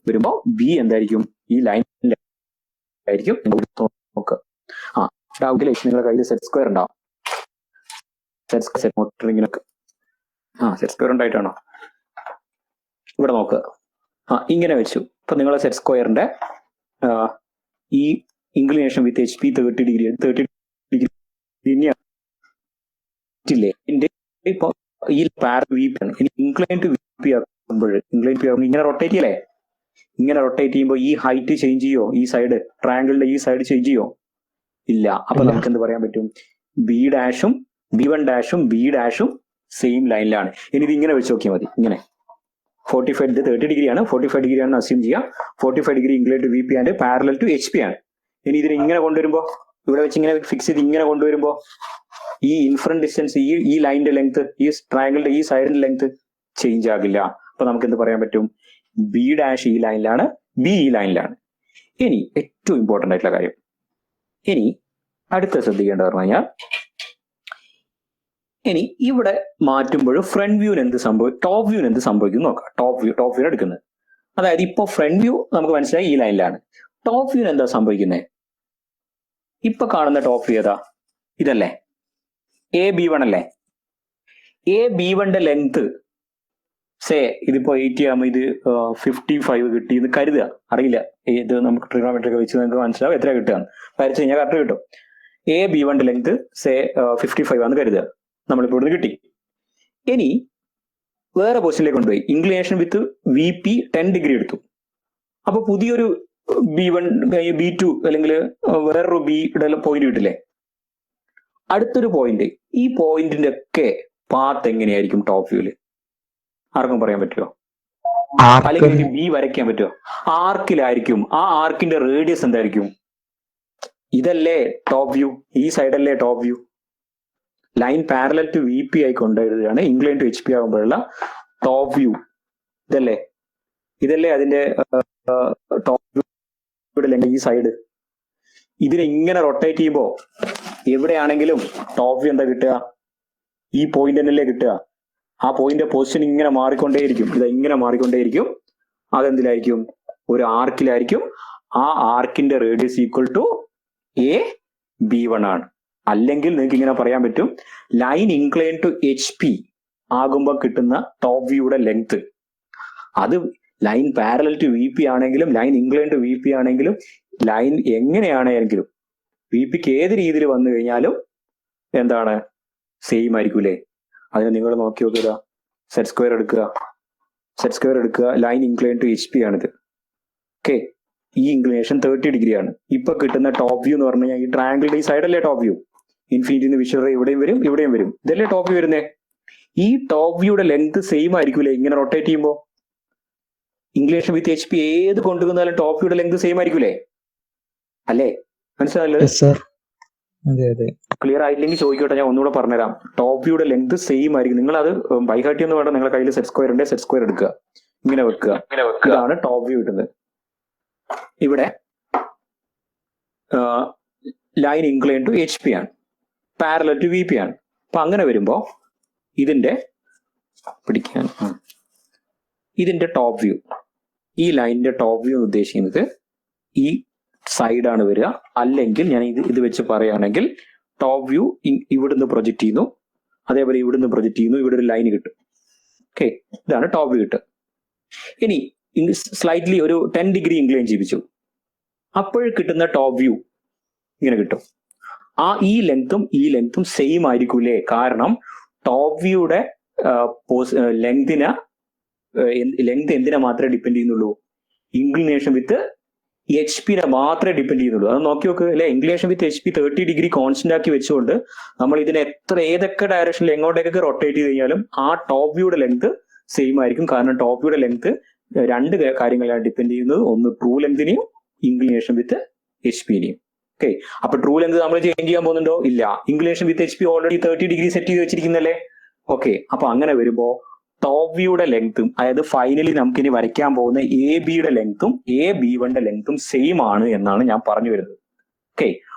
വരുമ്പോ B എന്തായിരിക്കും? ഈ ലൈനിലായിരിക്കും. നോക്കുക, ഡൗട്ടിലെ നിങ്ങളുടെ കയ്യിൽ സെറ്റ് സ്ക്വയർ ഉണ്ടാവും. സെറ്റ് മോട്ടറിങ്ങിനൊക്കെ സെറ്റ് സ്ക്വയർ ഉണ്ടായിട്ടാണോ? ഇവിടെ നോക്കുക, ഇങ്ങനെ വെച്ചു. ഇപ്പൊ നിങ്ങളെ സെറ്റ് സ്ക്വയറിന്റെ ഈ ഇൻക്ലിനേഷൻ വിത്ത് HP 30 ഡിഗ്രി ഇപ്പൊ ഈ VP ആണ്. ഇനി ഇൻക്ലൈൻ ടു VP ആകുമ്പോൾ ഇങ്ങനെ റൊട്ടേറ്റ് ചെയ്യല്ലേ? ഇങ്ങനെ റൊട്ടേറ്റ് ചെയ്യുമ്പോൾ ഈ ഹൈറ്റ് ചേഞ്ച് ചെയ്യോ? ഈ സൈഡ് ട്രയാങ്കിളിന്റെ ഈ സൈഡ് ചേഞ്ച് ചെയ്യോ? ഇല്ല. അപ്പൊ നമുക്ക് എന്ത് പറയാൻ പറ്റും? B'-ഉം B1'-ഉം B' സെയിം ലൈനിലാണ്. ഇനി ഇത് ഇങ്ങനെ വെച്ച് നോക്കിയാൽ മതി. ഇങ്ങനെ 45 30 ഡിഗ്രിയാണ്, 45 ഡിഗ്രി ആണെന്ന് അസ്യൂം ചെയ്യാം. 45 degree incline to VP and parallel to HP ആണ്. ഇനി ഇതിനെ ഇങ്ങനെ കൊണ്ടുവരുമ്പോ, ഇവിടെ വെച്ച് ഇങ്ങനെ ഫിക്സ് ചെയ്ത് ഇങ്ങനെ കൊണ്ടുവരുമ്പോ ഈ ഇൻഫ്രണ്ട് ഡിസ്റ്റൻസ്, ഈ ലൈനിന്റെ ലെങ്ത്, ഈ ട്രയാങ്കിളിന്റെ ഈ സൈഡിന്റെ ലെങ്ത് ചേഞ്ച് ആകില്ല. അപ്പൊ നമുക്ക് എന്ത് പറയാൻ പറ്റും? B' ഈ ലൈനിലാണ്, B ഈ ലൈനിലാണ്. ഇനി ഏറ്റവും ഇമ്പോർട്ടന്റ് ആയിട്ടുള്ള കാര്യം, ഇനി അടുത്ത ശ്രദ്ധിക്കേണ്ടത് പറഞ്ഞു കഴിഞ്ഞാൽ, ഇനി ഇവിടെ മാറ്റുമ്പോൾ ഫ്രണ്ട് വ്യൂവിന് എന്ത് സംഭവിക്കും, ടോപ്പ് വ്യൂവിന് എന്ത് സംഭവിക്കും നോക്കാം. ടോപ്പ് വ്യൂ എടുക്കുന്നത്, അതായത് ഇപ്പൊ ഫ്രണ്ട് വ്യൂ നമുക്ക് മനസ്സിലായി ഈ ലൈനിലാണ്. ടോപ്പ് വ്യൂവിന് എന്താ സംഭവിക്കുന്നത്? ഇപ്പൊ കാണുന്ന ടോപ്പ് വ്യൂ ഏതാ? ഇതല്ലേ? AB1 അല്ലേ? എ ബി വണ്ടെ ലെങ്ത് സേ ഇതിപ്പോ 80 ആകുമ്പോൾ ഇത് 55 കിട്ടി എന്ന് കരുതുക, അറിയില്ല ഇത് നമുക്ക് ട്രിഗണോമെട്രി ഒക്കെ വെച്ച് നിങ്ങൾക്ക് മനസ്സിലാവും എത്ര കിട്ടുക, വരച്ചു കഴിഞ്ഞാൽ കറക്റ്റ് കിട്ടും. എ ബി വണ്ടെ ലെങ്ത് സേ 55 ആണെന്ന് കരുതുക, നമ്മളിപ്പോൾ ഇവിടുന്ന് കിട്ടി. ഇനി വേറെ പൊസിഷനിലേക്ക് കൊണ്ടുപോയി inclination with V P 10 degree എടുത്തു. അപ്പൊ പുതിയൊരു B1 B2 അല്ലെങ്കിൽ വേറൊരു ബിയുടെ പോയിന്റ് കിട്ടില്ലേ. അടുത്തൊരു പോയിന്റ്, ഈ പോയിന്റിന്റെ ഒക്കെ പാത്ത് എങ്ങനെയായിരിക്കും ടോപ്പ് വ്യൂല്? ആർക്കും പറയാൻ പറ്റുമോ? അല്ലെങ്കിൽ ബി വരയ്ക്കാൻ പറ്റുമോ? ആർക്കിലായിരിക്കും. ആ ആർക്കിന്റെ റേഡിയസ് എന്തായിരിക്കും? ഇതല്ലേ ടോപ്പ് വ്യൂ, ഈ സൈഡല്ലേ top view. Line parallel to V P ആയി കൊണ്ടുവരികയാണ് ഇൻക്ലൈൻ ടു HP ആകുമ്പോഴുള്ള ടോപ്പ് വ്യൂ. ഇതല്ലേ അതിന്റെ ടോപ്പ് വ്യൂ. ഈ സൈഡ് ഇതിനെ ഇങ്ങനെ റൊട്ടേറ്റ് ചെയ്യുമ്പോ എവിടെയാണെങ്കിലും ടോപ്പ് വ്യൂ എന്താ കിട്ടുക? ഈ പോയിന്റ് തന്നെയല്ലേ കിട്ടുക. ആ പോയിന്റിന്റെ പൊസിഷൻ ഇങ്ങനെ മാറിക്കൊണ്ടേയിരിക്കും, ഇത് ഇങ്ങനെ മാറിക്കൊണ്ടേയിരിക്കും. അതെന്തിലായിരിക്കും? ഒരു ആർക്കിലായിരിക്കും. ആ ആർക്കിന്റെ റേഡിയസ് ഈക്വൽ ടു AB1 ആണ്. അല്ലെങ്കിൽ നിങ്ങൾക്ക് ഇങ്ങനെ പറയാൻ പറ്റും, ലൈൻ ഇൻക്ലൈൻ ടു HP ആകുമ്പോൾ കിട്ടുന്ന ടോപ്പ് വ്യൂയുടെ ലെങ്ത്, അത് line parallel to V P ആണെങ്കിലും line incline to V P ആണെങ്കിലും ലൈൻ എങ്ങനെയാണെങ്കിലും വി പിക്ക് ഏത് രീതിയിൽ വന്നു കഴിഞ്ഞാലും എന്താണ് സെയിം ആയിരിക്കൂലേ. അതിന് നിങ്ങൾ നോക്കി നോക്കുക, സെറ്റ് സ്ക്വയർ എടുക്കുക, ലൈൻ ഇൻക്ലൈൻ ടു HP ആണിത്. ഓക്കെ, ഈ ഇൻക്ലിനേഷൻ 30 ഡിഗ്രി ആണ്. ഇപ്പൊ കിട്ടുന്ന ടോപ്പ് വ്യൂ എന്ന് പറഞ്ഞു കഴിഞ്ഞാൽ ഈ ട്രയാങ്കിളിന്റെ ഈ സൈഡല്ലേ ടോപ്പ് വ്യൂ. ഇൻഫിനിറ്റിന്ന് വിഷ്വൽ റേ ഇവിടെയും വരും ഇവിടെയും വരും, ഇതല്ലേ ടോപ്പ് വ്യൂ വരുന്നേ. ഈ ടോപ്പ് വ്യൂയുടെ ലെങ്ത് സെയിം ആയിരിക്കൂലേ ഇങ്ങനെ റൊട്ടേറ്റ് ചെയ്യുമ്പോൾ. ഇൻക്ലിനേഷൻ വിത്ത് HP ഏത് കൊണ്ടുവന്നാലും ടോപ്പ് വ്യൂയുടെ ലെങ്ത് സെയിം ആയിരിക്കൂലേ, അല്ലേ? മനസ്സിലായല്ലോ? ക്ലിയർ ആയില്ലെങ്കിൽ ചോദിക്കട്ടെ, ഞാൻ ഒന്നുകൂടെ പറഞ്ഞുതരാം. ടോപ്പ് വ്യൂയുടെ ലെങ്ത് സെയിം ആയിരിക്കും. നിങ്ങൾ അത് ബൈഹാർട്ടി ഒന്നും വേണ്ട, നിങ്ങളുടെ കയ്യിൽ സെറ്റ് സ്ക്വയർ ഉണ്ട്, സെറ്റ് സ്ക്വയർ എടുക്കുക, ഇങ്ങനെ വെക്കുക. ഇതാണ് ടോപ്പ് വ്യൂ കിട്ടുന്നത്. ഇവിടെ ലൈൻ ഇൻക്ലൈൻ ടു HP ആണ്, പാരലൽ ടു VP ആണ്. അപ്പൊ അങ്ങനെ വരുമ്പോ ഇതിന്റെ ടോപ്പ് വ്യൂ, ഈ ലൈനിന്റെ ടോപ്പ് വ്യൂ ഉദ്ദേശിക്കുന്നത് ഈ സൈഡാണ് വരിക. അല്ലെങ്കിൽ ഞാൻ ഇത് വെച്ച് പറയുകയാണെങ്കിൽ ടോപ്പ് വ്യൂ ഇവിടുന്ന് പ്രൊജക്ട് ചെയ്യുന്നു, അതേപോലെ ഇവിടുന്ന് പ്രൊജക്ട് ചെയ്യുന്നു, ഇവിടെ ഒരു ലൈൻ കിട്ടും. ഓക്കെ, ഇതാണ് ടോപ്പ് വ്യൂ കിട്ടുക. ഇനി സ്ലൈറ്റ്ലി ഒരു 10 ഡിഗ്രി ഇൻക്ലൈൻ ചെയ്യിപ്പിച്ചു, അപ്പോൾ കിട്ടുന്ന ടോപ്പ് വ്യൂ ഇങ്ങനെ കിട്ടും. ഈ ലെങ്തും സെയിം ആയിരിക്കൂലേ. കാരണം ടോപ്പ് വ്യൂയുടെ ലെങ്ത് എന്തിനെ മാത്രമേ ഡിപ്പെൻഡ് ചെയ്യുന്നുള്ളൂ? ഇൻക്ലിനേഷൻ വിത്ത് HP മാത്രമേ ഡിപ്പെൻഡ് ചെയ്യുന്നുള്ളൂ. അത് നോക്കി നോക്ക് അല്ലെ. ഇൻക്ലിനേഷൻ വിത്ത് HP 30 ഡിഗ്രി കോൺസ്റ്റന്റ് ആക്കി വെച്ചുകൊണ്ട് നമ്മൾ ഇതിനെ ഏതൊക്കെ ഡയറക്ഷനിൽ എങ്ങോട്ടേക്കൊക്കെ റൊട്ടേറ്റ് ചെയ്ത് കഴിഞ്ഞാലും ആ ടോപ്പ് വ്യൂയുടെ ലെങ്ത് സെയിം ആയിരിക്കും. കാരണം ടോപ്പ് വ്യൂയുടെ ലെങ്ത് രണ്ട് കാര്യങ്ങളാണ് ഡിപ്പെൻഡ് ചെയ്യുന്നത്, ഒന്ന് ട്രൂ ലെങ്തിനെയും ഇൻക്ലിനേഷൻ വിത്ത് HP-നെയും. ഓക്കെ, അപ്പൊ ട്രൂ ലെങ്ത് നമ്മൾ ചേഞ്ച് ചെയ്യാൻ പോകുന്നുണ്ടോ? ഇല്ല. ഇൻക്ലിനേഷൻ വിത്ത് HP ഓൾറെഡി 30 ഡിഗ്രി സെറ്റ് ചെയ്ത് വെച്ചിരിക്കുന്നല്ലേ. ഓക്കെ, അപ്പൊ അങ്ങനെ വരുമ്പോ ടോപ്പ് വ്യൂയുടെ ലെങ്ത്തും, അതായത് ഫൈനലി നമുക്ക് ഇനി വരയ്ക്കാൻ പോകുന്ന AB-യുടെ ലെങ്ത്തും AB1 ലെങ്ത്തും സെയിം ആണ് എന്നാണ് ഞാൻ പറഞ്ഞു വരുന്നത്. ഓക്കെ,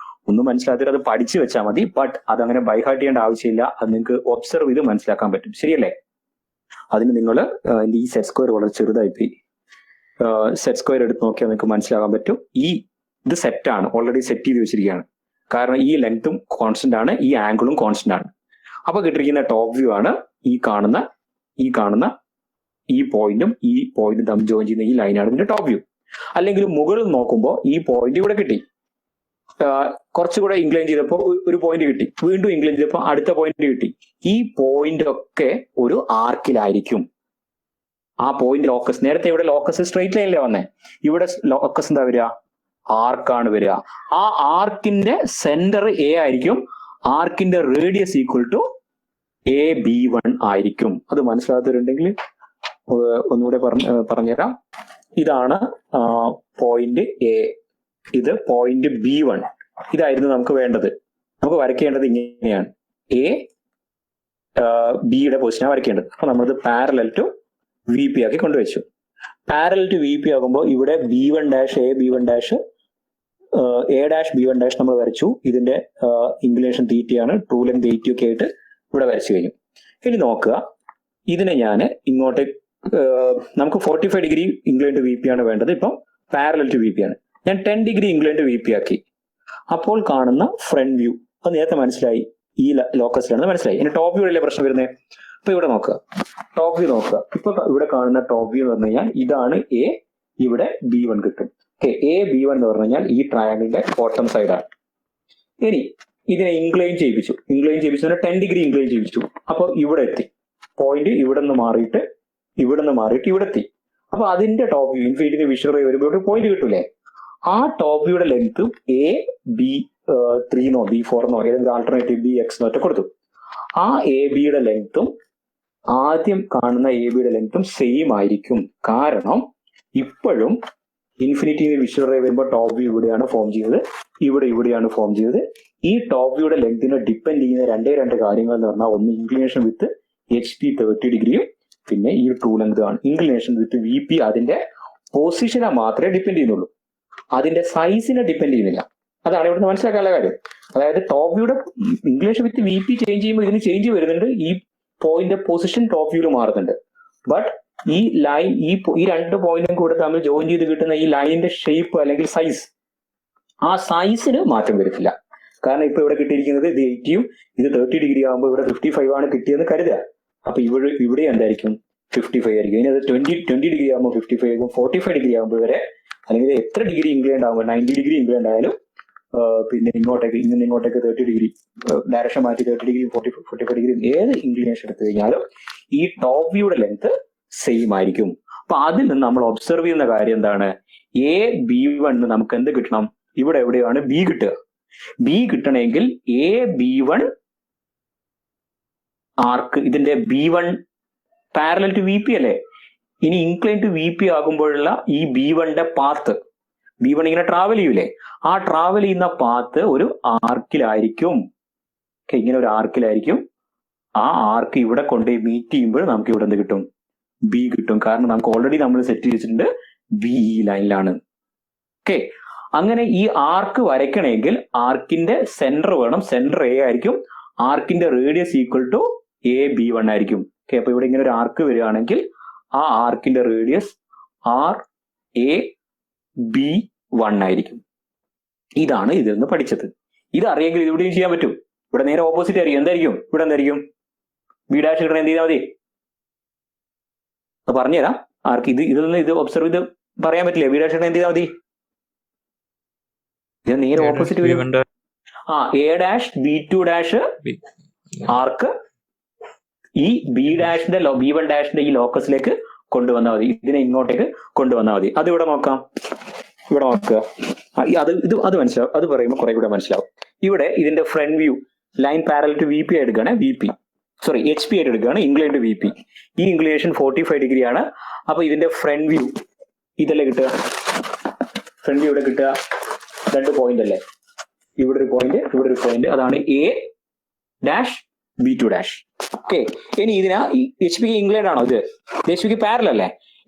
ഒന്നും മനസ്സിലാക്കിയിട്ട് അത് പഠിച്ചു വെച്ചാൽ മതി. ബട്ട് അതങ്ങനെ ബൈഹാർട്ട് ചെയ്യേണ്ട ആവശ്യമില്ല, അത് നിങ്ങൾക്ക് ഒബ്സർവ് ചെയ്ത് മനസ്സിലാക്കാൻ പറ്റും. ശരിയല്ലേ? അതിന് നിങ്ങൾ ഈ സെറ്റ് സ്ക്വയർ വളരെ ചെറുതായിപ്പോയി. സെറ്റ് സ്ക്വയർ എടുത്ത് നോക്കിയാൽ നിങ്ങൾക്ക് മനസ്സിലാക്കാൻ പറ്റും. ഇത് സെറ്റാണ്, ഓൾറെഡി സെറ്റ് ചെയ്ത് വെച്ചിരിക്കുകയാണ്. കാരണം ഈ ലെങ്ത്തും കോൺസ്റ്റന്റ് ആണ്, ഈ ആംഗിളും കോൺസ്റ്റന്റ് ആണ്. അപ്പൊ കിട്ടിയിരിക്കുന്ന ടോപ്പ് വ്യൂ ആണ് ഈ കാണുന്ന ഈ പോയിന്റും തമ്മിൽ ജോയിൻ ചെയ്യുന്ന ഈ ലൈനാണ് ഇതിന്റെ ടോപ്പ് വ്യൂ. അല്ലെങ്കിൽ മുകളിൽ നോക്കുമ്പോൾ ഈ പോയിന്റ് ഇവിടെ കിട്ടി, കുറച്ചുകൂടെ ഇൻക്ലൈൻ ചെയ്തപ്പോൾ ഒരു പോയിന്റ് കിട്ടി, വീണ്ടും ഇൻക്ലൈൻ ചെയ്തപ്പോൾ അടുത്ത പോയിന്റ് കിട്ടി. ഈ പോയിന്റ് ഒക്കെ ഒരു ആർക്കിലായിരിക്കും. ആ പോയിന്റ് ലോക്കസ്, നേരത്തെ ഇവിടെ ലോക്കസ് സ്ട്രെയിറ്റ് ലൈനിലേ വന്നേ, ഇവിടെ ലോക്കസ് എന്താ വരിക? ആർക്കാണ് വരിക. ആ ആർക്കിന്റെ സെന്റർ A ആയിരിക്കും. ആർക്കിന്റെ റേഡിയസ് ഈക്വൽ ടു AB1 ആയിരിക്കും. അത് മനസ്സിലാത്തവരുണ്ടെങ്കിൽ ഒന്നുകൂടെ പറഞ്ഞുതരാം. ഇതാണ് പോയിന്റ് A, ഇത് പോയിന്റ് B1. ഇതായിരുന്നു നമുക്ക് വേണ്ടത്. നമുക്ക് വരയ്ക്കേണ്ടത് ഇങ്ങനെയാണ്, ബിയുടെ പൊസിഷനാണ് വരയ്ക്കേണ്ടത്. അപ്പൊ നമ്മളത് പാരലൽ ടു VP ആക്കി കൊണ്ടുവച്ചു. പാരലൽ ടു VP ആകുമ്പോൾ ഇവിടെ B1 dash AB1 dash A'B1 dash നമ്മൾ വരച്ചു. ഇതിന്റെ ഇൻക്ലിനേഷൻ തീറ്റയാണ്, ട്രൂ ലെങ്ത് 80 ഒക്കെ ആയിട്ട് ഇവിടെ വരച്ചു കഴിഞ്ഞു. ഇനി നോക്കുക, ഇതിനെ ഞാൻ ഇങ്ങോട്ട് നമുക്ക് 45 ഡിഗ്രി ഇൻക്ലൈൻ ടു VP ആണ് വേണ്ടത്. ഇപ്പം പാരലൽ ടു VP ആണ്. ഞാൻ 10 ഡിഗ്രി ഇൻക്ലൈൻ ടു VP ആക്കി. അപ്പോൾ കാണുന്ന ഫ്രണ്ട് വ്യൂ അത് നേരത്തെ മനസ്സിലായി, ഈ ലോക്കസിലാണെന്ന് മനസ്സിലായി. ഇനി ടോപ്പ് വ്യൂ അല്ലേ പ്രശ്നം വരുന്നത്. അപ്പൊ ഇവിടെ നോക്കുക, ടോപ്പ് വ്യൂ നോക്കുക. ഇപ്പൊ ഇവിടെ കാണുന്ന ടോപ്പ് വ്യൂ എന്ന് പറഞ്ഞു കഴിഞ്ഞാൽ ഇതാണ് എ, ഇവിടെ B1 കിട്ടും. ഓക്കെ, A B1 എന്ന് പറഞ്ഞു കഴിഞ്ഞാൽ ഈ ട്രയാങ്കിളിന്റെ ബോട്ടം സൈഡാണ്. ഇനി ഇതിനെ ഇൻക്ലൈൻ ചെയ്യിപ്പിച്ചു, 10 ഡിഗ്രി ഇൻക്ലൈൻ ചെയ്യിപ്പിച്ചു. അപ്പൊ ഇവിടെ എത്തി, പോയിന്റ് ഇവിടെ നിന്ന് മാറിയിട്ട് ഇവിടെ എത്തി. അപ്പൊ അതിന്റെ ടോപ്പ് വ്യൂ ഇൻഫിനിറ്റിന്റെ വിഷ്വൽ റേ വരുമ്പോൾ ഒരു പോയിന്റ് കിട്ടൂലേ? ആ ടോപ്പ് വ്യൂയുടെ ലെങ്ത്തും AB3 B4 ഏതെങ്കിലും ആൾട്ടർനേറ്റീവ് BX ഒറ്റ കൊടുത്തു. ആ AB-യുടെ ലെങ്ത്തും ആദ്യം കാണുന്ന AB-യുടെ ലെങ്ത്തും സെയിം ആയിരിക്കും. കാരണം ഇപ്പോഴും ഇൻഫിനിറ്റിന്റെ വിഷ്വൽ റേ വരുമ്പോൾ ടോപ്പ് വ്യൂ ഇവിടെയാണ് ഫോം ചെയ്തത്, ഇവിടെയാണ് ഫോം ചെയ്തത്. ഈ ടോപ്പ് വ്യൂയുടെ ലെങ്തിനെ ഡിപ്പെൻഡ് ചെയ്യുന്ന രണ്ട് കാര്യങ്ങൾ എന്ന് പറഞ്ഞാൽ, ഒന്ന് ഇൻക്ലിനേഷൻ വിത്ത് HP 30 ഡിഗ്രിയും പിന്നെ ഈ ട്രൂ ലെങ്ത് ആണ്. ഇൻക്ലിനേഷൻ വിത്ത് VP അതിന്റെ പൊസിഷനെ മാത്രമേ ഡിപ്പെൻഡ് ചെയ്യുന്നുള്ളൂ, അതിന്റെ സൈസിനെ ഡിപ്പെൻഡ് ചെയ്യുന്നില്ല. അതാണ് ഇവിടുന്ന് മനസ്സിലാക്കാനുള്ള കാര്യം. അതായത് ടോപ്പ് വ്യൂയുടെ ഇൻക്ലിനേഷൻ വിത്ത് VP ചേഞ്ച് ചെയ്യുമ്പോൾ ഇതിന് ചേഞ്ച് വരുന്നുണ്ട്, ഈ പോയിന്റ് പൊസിഷൻ ടോപ്പ് വ്യൂല് മാറുന്നുണ്ട്. ബട്ട് ഈ ലൈൻ ഈ രണ്ട് പോയിന്റും കൂടെ തമ്മിൽ ജോയിൻ ചെയ്ത് കിട്ടുന്ന ഈ ലൈനിന്റെ ഷേപ്പ് അല്ലെങ്കിൽ സൈസ്, ആ സൈസിന് മാറ്റം വരുത്തില്ല. കാരണം ഇപ്പൊ ഇവിടെ കിട്ടിയിരിക്കുന്നത് ഇത് 80യും ഇത് 30 ഡിഗ്രി ആകുമ്പോൾ ഇവിടെ 55 ആണ് കിട്ടിയെന്ന് കരുതുക. അപ്പൊ ഇവിടെ എന്തായിരിക്കും 55 ആയിരിക്കും. ഇനി അത് 20 ഡിഗ്രി ആകുമ്പോൾ 55 ആയിരിക്കും, 45 ഡിഗ്രി ആകുമ്പോൾ വരെ, അല്ലെങ്കിൽ എത്ര ഡിഗ്രി ഇൻക്ലൈൻഡ് ആകുമ്പോൾ 90 ഡിഗ്രി ഇൻക്ലൈൻഡ് ആയാലും പിന്നെ ഇങ്ങോട്ടേക്ക് 30 ഡിഗ്രി ഡയറക്ഷൻ മാറ്റി 30 ഡിഗ്രി 45 ഡിഗ്രി ഏത് ഇൻക്ലിനേഷൻ എടുത്തു കഴിഞ്ഞാലും ഈ ടോപ്പ് വ്യൂയുടെ ലെങ്ത് സെയിം ആയിരിക്കും. അപ്പൊ അതിൽ നിന്ന് നമ്മൾ ഒബ്സർവ് ചെയ്യുന്ന കാര്യം എന്താണ്? AB1 നമുക്ക് എന്ത് കിട്ടണം? ഇവിടെ എവിടെയാണ് B കിട്ടുക? B കിട്ടണമെങ്കിൽ AB1 ആർക്ക്, ഇതിന്റെ B1 പാരലൽ ടു VP അല്ലേ? ഇനി ഇൻക്ലൈൻ ടു VP ആകുമ്പോഴുള്ള ഈ B1ന്റെ പാത്ത്, B1 ഇങ്ങനെ ട്രാവൽ ചെയ്യൂലേ, ആ ട്രാവൽ ചെയ്യുന്ന പാത്ത് ഒരു ആർക്കിലായിരിക്കും. ഇങ്ങനെ ഒരു ആർക്കിലായിരിക്കും. ആ ആർക്ക് ഇവിടെ കൊണ്ടുപോയി മീറ്റ് ചെയ്യുമ്പോൾ നമുക്ക് ഇവിടെ എന്ത് കിട്ടും? B കിട്ടും. കാരണം നമുക്ക് ഓൾറെഡി നമ്മൾ സെറ്റ് ചെയ്തിട്ടുണ്ട് BE ലൈനിലാണ്. ഓക്കെ, അങ്ങനെ ഈ ആർക്ക് വരയ്ക്കണമെങ്കിൽ ആർക്കിന്റെ സെന്റർ വേണം, സെന്റർ A ആയിരിക്കും. ആർക്കിന്റെ റേഡിയസ് ഈക്വൽ ടു AB1 ആയിരിക്കും. ഓക്കെ, അപ്പൊ ഇവിടെ ഇങ്ങനെ ഒരു ആർക്ക് വരികയാണെങ്കിൽ ആ ആർക്കിന്റെ റേഡിയസ് RAB1 ആയിരിക്കും. ഇതാണ് ഇതിൽ നിന്ന് പഠിച്ചത്. ഇത് അറിയെങ്കിൽ ഇവിടെയും ചെയ്യാൻ പറ്റും. ഇവിടെ നേരെ ഓപ്പോസിറ്റ് ആയിരിക്കും. എന്തായിരിക്കും ഇവിടെ? എന്തായിരിക്കും B' കിട്ടണം. എന്ത് ചെയ്താൽ മതി? പറഞ്ഞുതരാം. ആർക്ക് ഇതിൽ നിന്ന് ഇത് ഒബ്സർവ് ചെയ്ത് പറയാൻ പറ്റില്ലേ? B' കിട്ടണം എന്ത് ചെയ്താൽ മതി? ഇത് നേരെ ഓപ്പോസിറ്റ് വരും. A', B2' ആർക്ക് ഈ B1' ഈ ലോക്കസിലേക്ക് കൊണ്ടുവന്നാൽ മതി. ഇതിനെ ഇങ്ങോട്ടേക്ക് കൊണ്ടുവന്നാൽ മതി. അത് ഇവിടെ നോക്കാം. ഇവിടെ നോക്കുക, അത് മനസ്സിലാവും. അത് പറയുമ്പോൾ കുറെ കൂടെ മനസ്സിലാവും. ഇവിടെ ഇതിന്റെ front view line parallel to VP എടുക്കുകയാണ്, HP ആയിട്ട് എടുക്കുകയാണ്, ഇൻക്ലൈൻ ടു VP. ഈ ഇൻക്ലിനേഷൻ 45 ഡിഗ്രി ആണ്. അപ്പൊ ഇതിന്റെ ഫ്രണ്ട് വ്യൂ ഇതല്ലേ കിട്ടുക? ഫ്രണ്ട് വ്യൂ ഇവിടെ കിട്ടുക രണ്ട് പോയിന്റ് അല്ലേ? ഇവിടെ ഒരു പോയിന്റ്, ഇവിടെ ഒരു പോയിന്റ്. അതാണ് A' B2'. ഓക്കെ, ഇനി ഇതിനാ HP ഇൻക്ലൈൻഡ് ആണോ? ഇത് HP പാരലൽ അല്ലേ?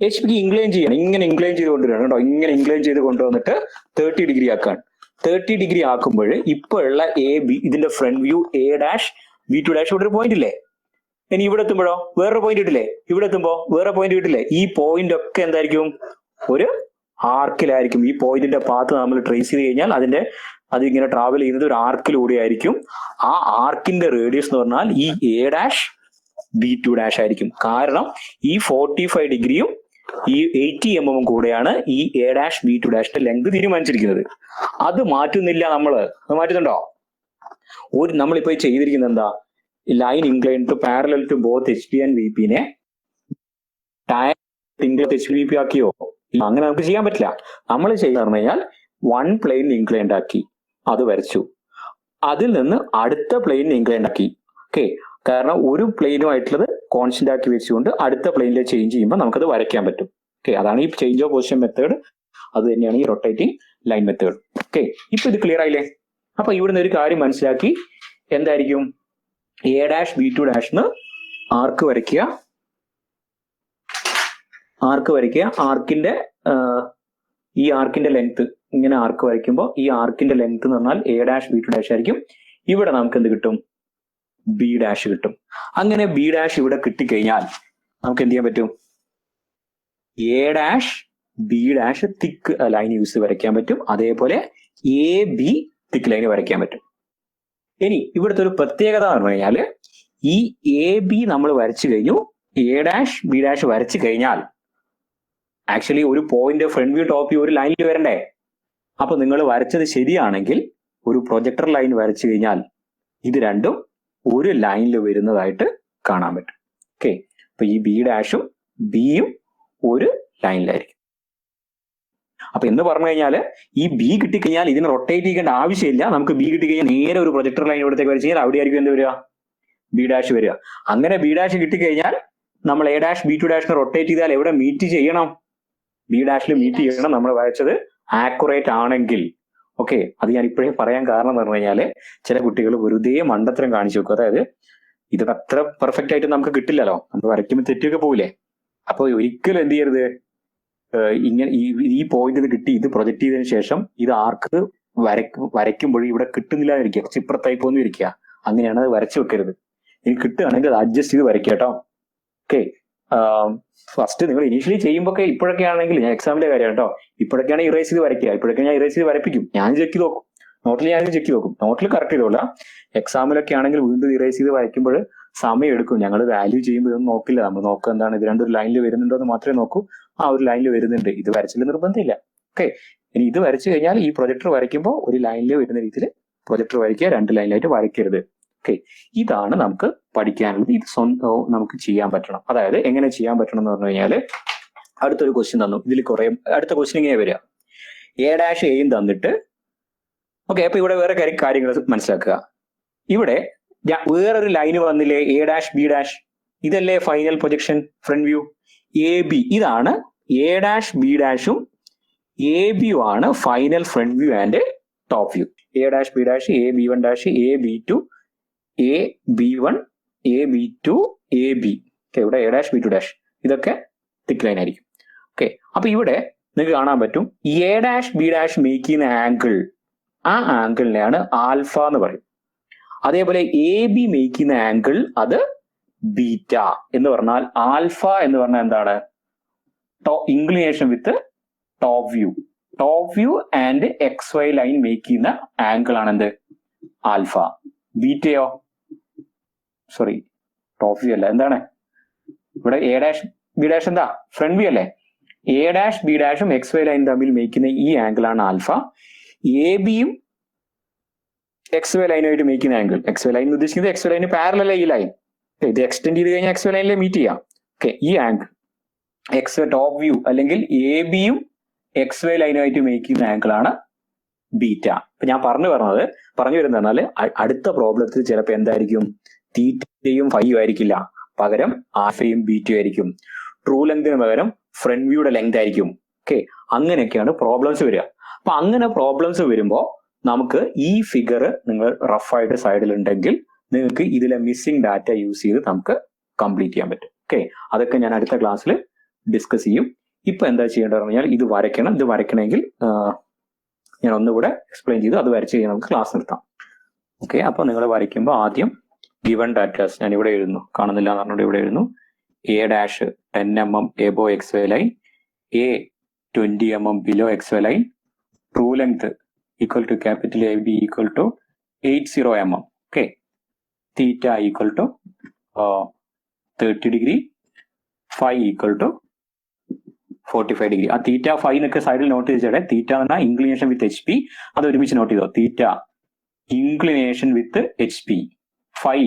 HP ഇൻക്ലൈൻ ചെയ്യണം. ഇങ്ങനെ ഇൻക്ലൈൻ ചെയ്ത് കൊണ്ടുവരണം കേട്ടോ. ഇങ്ങനെ ഇൻക്ലൈൻ ചെയ്ത് കൊണ്ടുവന്നിട്ട് 30 ഡിഗ്രി ആക്കാൻ. 30 ഡിഗ്രി ആക്കുമ്പോൾ ഇപ്പോഴുള്ള ഇതിന്റെ ഫ്രണ്ട് വ്യൂ A' B2' ഇവിടെ ഒരു പോയിന്റ് ഇല്ലേ? ഇനി ഇവിടെ എത്തുമ്പോഴോ വേറൊരു പോയിന്റ് കിട്ടില്ലേ? ഇവിടെ എത്തുമ്പോ വേറെ പോയിന്റ് കിട്ടില്ലേ? ഈ പോയിന്റ് ഒക്കെ എന്തായിരിക്കും? ഒരു ആർക്കിലായിരിക്കും. ഈ പോയിന്റിന്റെ പാത്ത് നമ്മൾ ട്രേസ് ചെയ്ത് കഴിഞ്ഞാൽ അതിങ്ങനെ ട്രാവൽ ചെയ്യുന്നത് ഒരു ആർക്കിലൂടെ ആയിരിക്കും. ആ ആർക്കിന്റെ റേഡിയസ് എന്ന് പറഞ്ഞാൽ ഈ A' B2' ആയിരിക്കും. കാരണം ഈ 45 ഡിഗ്രിയും ഈ 80 mm കൂടെയാണ് ഈ A' B2' ലെങ്ത് തീരുമാനിച്ചിരിക്കുന്നത്. അത് മാറ്റുന്നില്ല നമ്മള്. അത് മാറ്റുന്നുണ്ടോ? നമ്മളിപ്പോ ചെയ്തിരിക്കുന്നത് എന്താ? Line incline to parallel to both HP and VP നെ HVP ആക്കിയോ? അങ്ങനെ നമുക്ക് ചെയ്യാൻ പറ്റില്ല. നമ്മൾ ചെയ്യുക പറഞ്ഞു കഴിഞ്ഞാൽ വൺ പ്ലെയിൻ ഇൻക്ലൈൻഡ് ആക്കി അത് വരച്ചു, അതിൽ നിന്ന് അടുത്ത പ്ലെയിൻ ഇൻക്ലൈൻഡ് ആക്കി. ഓക്കെ, കാരണം ഒരു പ്ലെയിനുമായിട്ടുള്ളത് കോൺസ്റ്റന്റ് ആക്കി വെച്ചുകൊണ്ട് അടുത്ത പ്ലെയിനിൽ ചേഞ്ച് ചെയ്യുമ്പോൾ നമുക്കത് വരയ്ക്കാൻ പറ്റും. ഓക്കെ, അതാണ് ഈ ചേഞ്ച് ഓഫ് പൊസിഷൻ മെത്തേഡ്. അത് തന്നെയാണ് ഈ റൊട്ടേറ്റിംഗ് ലൈൻ മെത്തേഡ്. ഓക്കെ, ഇപ്പൊ ഇത് ക്ലിയർ ആയില്ലേ? അപ്പൊ ഇവിടുന്ന് ഒരു കാര്യം മനസ്സിലാക്കി. എന്തായിരിക്കും? A' B2' ആർക്ക് വരയ്ക്കുക. ആർക്കിന്റെ ഈ ആർക്കിന്റെ ലെങ്ത് ഇങ്ങനെ ആർക്ക് വരയ്ക്കുമ്പോൾ ഈ ആർക്കിന്റെ ലെങ്ത് എന്ന് പറഞ്ഞാൽ A' B2' ആയിരിക്കും. ഇവിടെ നമുക്ക് എന്ത് കിട്ടും? B' കിട്ടും. അങ്ങനെ B' ഇവിടെ കിട്ടിക്കഴിഞ്ഞാൽ നമുക്ക് എന്ത് ചെയ്യാൻ പറ്റും? A' B' thick line use വരയ്ക്കാൻ പറ്റും. അതേപോലെ AB തിക്ക് ലൈൻ വരയ്ക്കാൻ പറ്റും. ഇനി ഇവിടുത്തെ ഒരു പ്രത്യേകത എന്ന് പറഞ്ഞു കഴിഞ്ഞാല് ഈ എ ബി നമ്മൾ വരച്ചു കഴിഞ്ഞു, എ ഡാഷ് ബി ഡാഷ് വരച്ചു കഴിഞ്ഞാൽ ആക്ച്വലി ഒരു point front view top view ഒരു ലൈനിൽ വരണ്ടേ? അപ്പൊ നിങ്ങൾ വരച്ചത് ശരിയാണെങ്കിൽ ഒരു പ്രൊജക്ടർ ലൈൻ വരച്ചു കഴിഞ്ഞാൽ ഇത് രണ്ടും ഒരു ലൈനിൽ വരുന്നതായിട്ട് കാണാൻ പറ്റും. ഓക്കെ, അപ്പൊ ഈ ബി ഡാഷും ബിയും ഒരു ലൈനിലായിരിക്കും. അപ്പൊ എന്ന് പറഞ്ഞു കഴിഞ്ഞാൽ ഈ ബി കിട്ടിക്കഴിഞ്ഞാൽ ഇതിനെ റൊട്ടേറ്റ് ചെയ്യേണ്ട ആവശ്യമില്ല. നമുക്ക് ബി കിട്ടിക്കഴിഞ്ഞാൽ നേരെ ഒരു പ്രൊജക്ടർ ലൈൻ ഇവിടത്തേക്ക് വരച്ചു കഴിഞ്ഞാൽ അവിടെ ആയിരിക്കും എന്ത് വരിക? ബി ഡാഷ് വരിക. അങ്ങനെ ബി ഡാഷ് കിട്ടിക്കഴിഞ്ഞാൽ നമ്മൾ എ ഡാഷ് ബി ടു ഡാഷിനെ റൊട്ടേറ്റ് ചെയ്താൽ എവിടെ മീറ്റ് ചെയ്യണം? ബി ഡാഷിൽ മീറ്റ് ചെയ്യണം നമ്മൾ വരച്ചത് ആക്യുറേറ്റ് ആണെങ്കിൽ. ഓക്കെ, അത് ഞാൻ ഇപ്പോഴേ പറയാൻ കാരണം എന്ന് പറഞ്ഞു കഴിഞ്ഞാല് ചില കുട്ടികൾ വെറുതെ മണ്ടത്തരം കാണിച്ചു വെക്കും. അതായത് ഇത് അത്ര പെർഫെക്റ്റ് ആയിട്ട് നമുക്ക് കിട്ടില്ലല്ലോ, നമ്മൾ വരയ്ക്കുമ്പോൾ തെറ്റൊക്കെ പോവില്ലേ. അപ്പൊ ഒരിക്കലും എന്ത് ചെയ്യരുത്, ഇങ്ങനെ ഈ പോയിന്റ് കിട്ടി ഇത് പ്രൊജക്ട് ചെയ്തതിനു ശേഷം ഇത് ആർക്ക് വരയ്ക്കുമ്പോഴും ഇവിടെ കിട്ടുന്നില്ല എന്നിരിക്കുക, കുറച്ച് ഇപ്പുറത്തായി പോന്നു ഇരിക്കുക, അങ്ങനെയാണ് അത് വരച്ചു വെക്കരുത്. ഇനി കിട്ടുകയാണെങ്കിൽ അത് അഡ്ജസ്റ്റ് ചെയ്ത് വരയ്ക്കുക കേട്ടോ. ഓക്കെ, ഫസ്റ്റ് നിങ്ങൾ ഇനീഷ്യലി ചെയ്യുമ്പോൾ ഇപ്പോഴൊക്കെ ആണെങ്കിൽ, ഞാൻ എക്സാമിന്റെ കാര്യം കേട്ടോ, ഇപ്പോഴൊക്കെയാണ് ഇറേസ് ചെയ്ത് വരയ്ക്കുക. ഇപ്പോഴൊക്കെ ഞാൻ ഇറേസ് ചെയ്ത് വരപ്പിക്കും, ഞാൻ ചെക്ക് ചെയ്ത് നോക്കും, നോട്ടിൽ ഞാൻ ചെക്ക് ചെയ്ത് നോക്കും. നോട്ടിൽ കറക്റ്റ് ചെയ്തോളാം. എക്സാമിലൊക്കെ ആണെങ്കിൽ വീണ്ടും ഇറേസ് ചെയ്ത് വരയ്ക്കുമ്പോൾ സമയം എടുക്കും. ഞങ്ങൾ വാല്യൂ ചെയ്യുമ്പോൾ ഇതൊന്നും നോക്കില്ല. നമ്മൾ നോക്കുക എന്താണ്, ഇത് രണ്ടൊരു ലൈനിൽ വരുന്നുണ്ടോ എന്ന് മാത്രമേ നോക്കൂ. ആ ഒരു ലൈനിൽ വരുന്നുണ്ട്, ഇത് വരച്ചില്ല നിർബന്ധമില്ല. ഓക്കെ, ഇനി ഇത് വരച്ചു കഴിഞ്ഞാൽ ഈ പ്രൊജക്ടർ വരയ്ക്കുമ്പോൾ ഒരു ലൈനിൽ വരുന്ന രീതിയിൽ പ്രൊജക്ടർ വരയ്ക്കുക, രണ്ട് ലൈനിലായിട്ട് വരയ്ക്കരുത്. ഓക്കെ, ഇതാണ് നമുക്ക് പഠിക്കാനുള്ളത്. ഇത് നമുക്ക് ചെയ്യാൻ പറ്റണം. അതായത് എങ്ങനെ ചെയ്യാൻ പറ്റണം എന്ന് പറഞ്ഞു കഴിഞ്ഞാൽ അടുത്തൊരു ക്വസ്റ്റ്യൻ തന്നു. ഇതിൽ കുറെ അടുത്ത ക്വസ്റ്റ്യൻ ഇങ്ങനെ വരിക, എ ഡാഷ് എയും തന്നിട്ട്. ഓക്കെ, അപ്പൊ ഇവിടെ വേറെ കാര്യങ്ങൾ മനസ്സിലാക്കുക. ഇവിടെ വേറൊരു ലൈന് വന്നില്ലേ, എ ഡാഷ് ബി ഡാഷ്, ഇതല്ലേ final projection front view. A B, ഇതാണ് എ ഡാഷ് ബി ഡാഷും എ ബിയും ആണ് final front view and top view. A dash B dash, A B one dash, A B two, A B one, A B two, A B. ഇവിടെ A dash B two dash ഇതൊക്കെ thick line ആയിരിക്കും. Okay, അപ്പൊ ഇവിടെ നിങ്ങൾക്ക് കാണാൻ പറ്റും A dash B dash make ചെയ്യുന്ന angle, ആ ആംഗിളിനെയാണ് ആൽഫ എന്ന് പറയും. അതേപോലെ എ ബി മേക്ക് ചെയ്യുന്ന ആംഗിൾ അത് ബീറ്റ എന്ന് പറഞ്ഞാൽ, ആൽഫ എന്ന് പറഞ്ഞാൽ എന്താണ്? Inclination with top view. Top view and X Y line make ചെയ്യുന്ന ആംഗിൾ ആണ് എന്ത്? ആൽഫ. ബീറ്റയോ, സോറി ടോപ്പ് വ്യൂ അല്ല, എന്താണ് ഇവിടെ എ ഡാഷ് ബി ഡാഷ് എന്താ? ഫ്രണ്ട് വ്യൂ അല്ലേ. എ ഡാഷ് ബി ഡാഷും എക്സ് വൈ ലൈൻ തമ്മിൽ മേക്ക് ചെയ്യുന്ന ഈ ആംഗിൾ ആണ് ആൽഫ. എ ബിയും എക്സ് വൈ ലൈനുമായിട്ട് മേക്ക് ചെയ്യുന്ന ആംഗിൾ, എക്സ് വൈ ലൈൻ ഉദ്ദേശിക്കുന്നത് എക്സ് വൈ ലൈന് പാരലൽ ഈ ലൈൻ, ഇത് എക്സ്റ്റെൻഡ് ചെയ്ത് കഴിഞ്ഞാൽ എക്സ് വൈ ലൈനിലെ മീറ്റ് ചെയ്യാം. ഓക്കെ, ഈ angle X Y top view അല്ലെങ്കിൽ എ ബിയും എക്സ് വൈ ലൈനുമായിട്ട് മേക്ക് ചെയ്യുന്ന ആംഗിൾ ആണ് ബീറ്റ. ഇപ്പൊ ഞാൻ പറഞ്ഞു വരുന്നത് പറഞ്ഞാൽ അടുത്ത പ്രോബ്ലത്തിൽ ചിലപ്പോൾ എന്തായിരിക്കും, തീറ്റയും ഫൈയും ആയിരിക്കില്ല, പകരം ആൽഫയും ബീറ്റയും ആയിരിക്കും. ട്രൂ ലെങ്തിന് പകരം ഫ്രണ്ട് വ്യൂയുടെ ലെങ്ത് ആയിരിക്കും. ഓക്കെ, അങ്ങനെയൊക്കെയാണ് പ്രോബ്ലംസ് വരിക. അപ്പൊ അങ്ങനെ പ്രോബ്ലംസ് വരുമ്പോൾ നമുക്ക് ഈ ഫിഗർ നിങ്ങൾ റഫായിട്ട് സൈഡിൽ ഉണ്ടെങ്കിൽ നിങ്ങൾക്ക് ഇതിലെ മിസ്സിംഗ് ഡാറ്റ യൂസ് ചെയ്ത് നമുക്ക് കംപ്ലീറ്റ് ചെയ്യാൻ പറ്റും. ഓക്കെ, അതൊക്കെ ഞാൻ അടുത്ത ക്ലാസ്സിൽ ഡിസ്കസ് ചെയ്യും. ഇപ്പൊ എന്താ ചെയ്യേണ്ടതെന്ന് പറഞ്ഞാൽ ഇത് വരയ്ക്കണം. ഇത് വരയ്ക്കണമെങ്കിൽ ഞാൻ ഒന്നുകൂടെ എക്സ്പ്ലെയിൻ ചെയ്തു, അത് വരച്ച് കഴിഞ്ഞാൽ നമുക്ക് ക്ലാസ് നിർത്താം. ഓക്കെ, അപ്പൊ നിങ്ങൾ വരയ്ക്കുമ്പോൾ ആദ്യം ഗിവൺ ഡാറ്റാസ് ഞാൻ ഇവിടെ എഴുതുന്നു, കാണുന്നില്ല എന്ന് പറഞ്ഞുകൊണ്ട് ഇവിടെ എഴുതുന്നു. A dash 10 mm above X Y line, A 20 mm below X Y line, true length equal to capital AB equal to 80 mm. Okay, theta equal to 30 degree, phi equal to 45 degree. ആ theta phi എന്നൊക്കെ സൈഡിൽ not ചെയ്തേ. തീറ്റ എന്ന് പറഞ്ഞാൽ inclination with H P, അത് ഒരുമിച്ച് note ചെയ്തോ. Theta inclination with H P, phi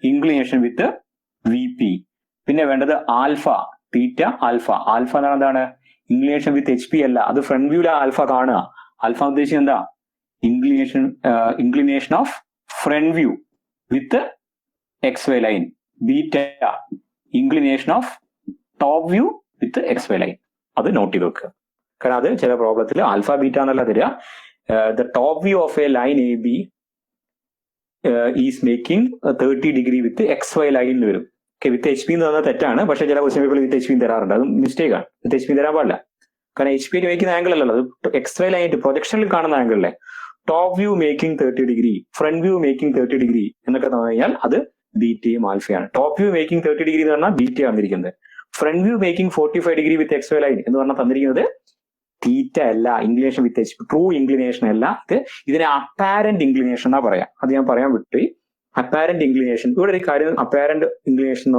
inclination with V P. പിന്നെ വേണ്ടത് ആൽഫ, തീറ്റ ആൽഫ. ആൽഫ എന്ന് പറഞ്ഞാൽ എന്താണ്? ഇൻക്ലിനേഷൻ വിത്ത് എച്ച് പി അല്ല, അത് ഫ്രണ്ട് വ്യൂല ആൽഫ കാണുക. ആൽഫ ഉദ്ദേശിച്ചത് എന്താ? Inclination of front view with X Y line. Beta inclination of top view with X Y line. അത് നോട്ട് ചെയ്ത് വെക്കുക. കാരണം അത് ചില പ്രോബ്ലത്തിൽ ആൽഫ ബീറ്റ എന്നല്ല തരിക. The top view of a line A B is making 30 degree with X Y ലൈനിൽ വരും. ഓക്കെ, വിത്ത് എച്ച് പി എന്ന് പറഞ്ഞാൽ തെറ്റാണ്, പക്ഷെ ചില ക്വസ്റ്റ്യൻ പേപ്പറിൽ വിത്ത് എച്ച് പി തരാറുണ്ട്, അത് മിസ്റ്റേക്ക് ആണ്. വിത്ത് എച്ച് പി തരാൻ പാടില്ല, കാരണം എച്ച് പി മേക്കുന്ന ആംഗിൾ അല്ലല്ലോ, അത് എക്സ് വൈ ലൈനായിട്ട് പ്രൊജക്ഷനിൽ കാണുന്ന ആംഗിൾ അല്ലേ. Top view making 30 degree, front view making 30 degree എന്നൊക്കെ പറഞ്ഞു കഴിഞ്ഞാൽ അത് ബീറ്റയും ആൽഫയാണ്. ടോപ്പ് വ്യൂ മേക്കിംഗ് 30 degree എന്ന് പറഞ്ഞാൽ ബീറ്റ വന്നിരിക്കുന്നത്. Front view making 45 degree with X Y line എന്ന് പറഞ്ഞാൽ തന്നിരിക്കുന്നത് തീറ്റ അല്ല, inclination with H P, true inclination അല്ല. ഇതിനെ അപ്പാരന്റ് ഇൻക്ലിനേഷൻ എന്നാ പറയാം. അത് ഞാൻ പറയാൻ വിട്ടുപോയി. അപ്പാരന്റ് ഇൻക്ലിനേഷൻ, ഇവിടെ ഒരു കാര്യം, അപ്പാരന്റ് ഇൻക്ലിനേഷൻ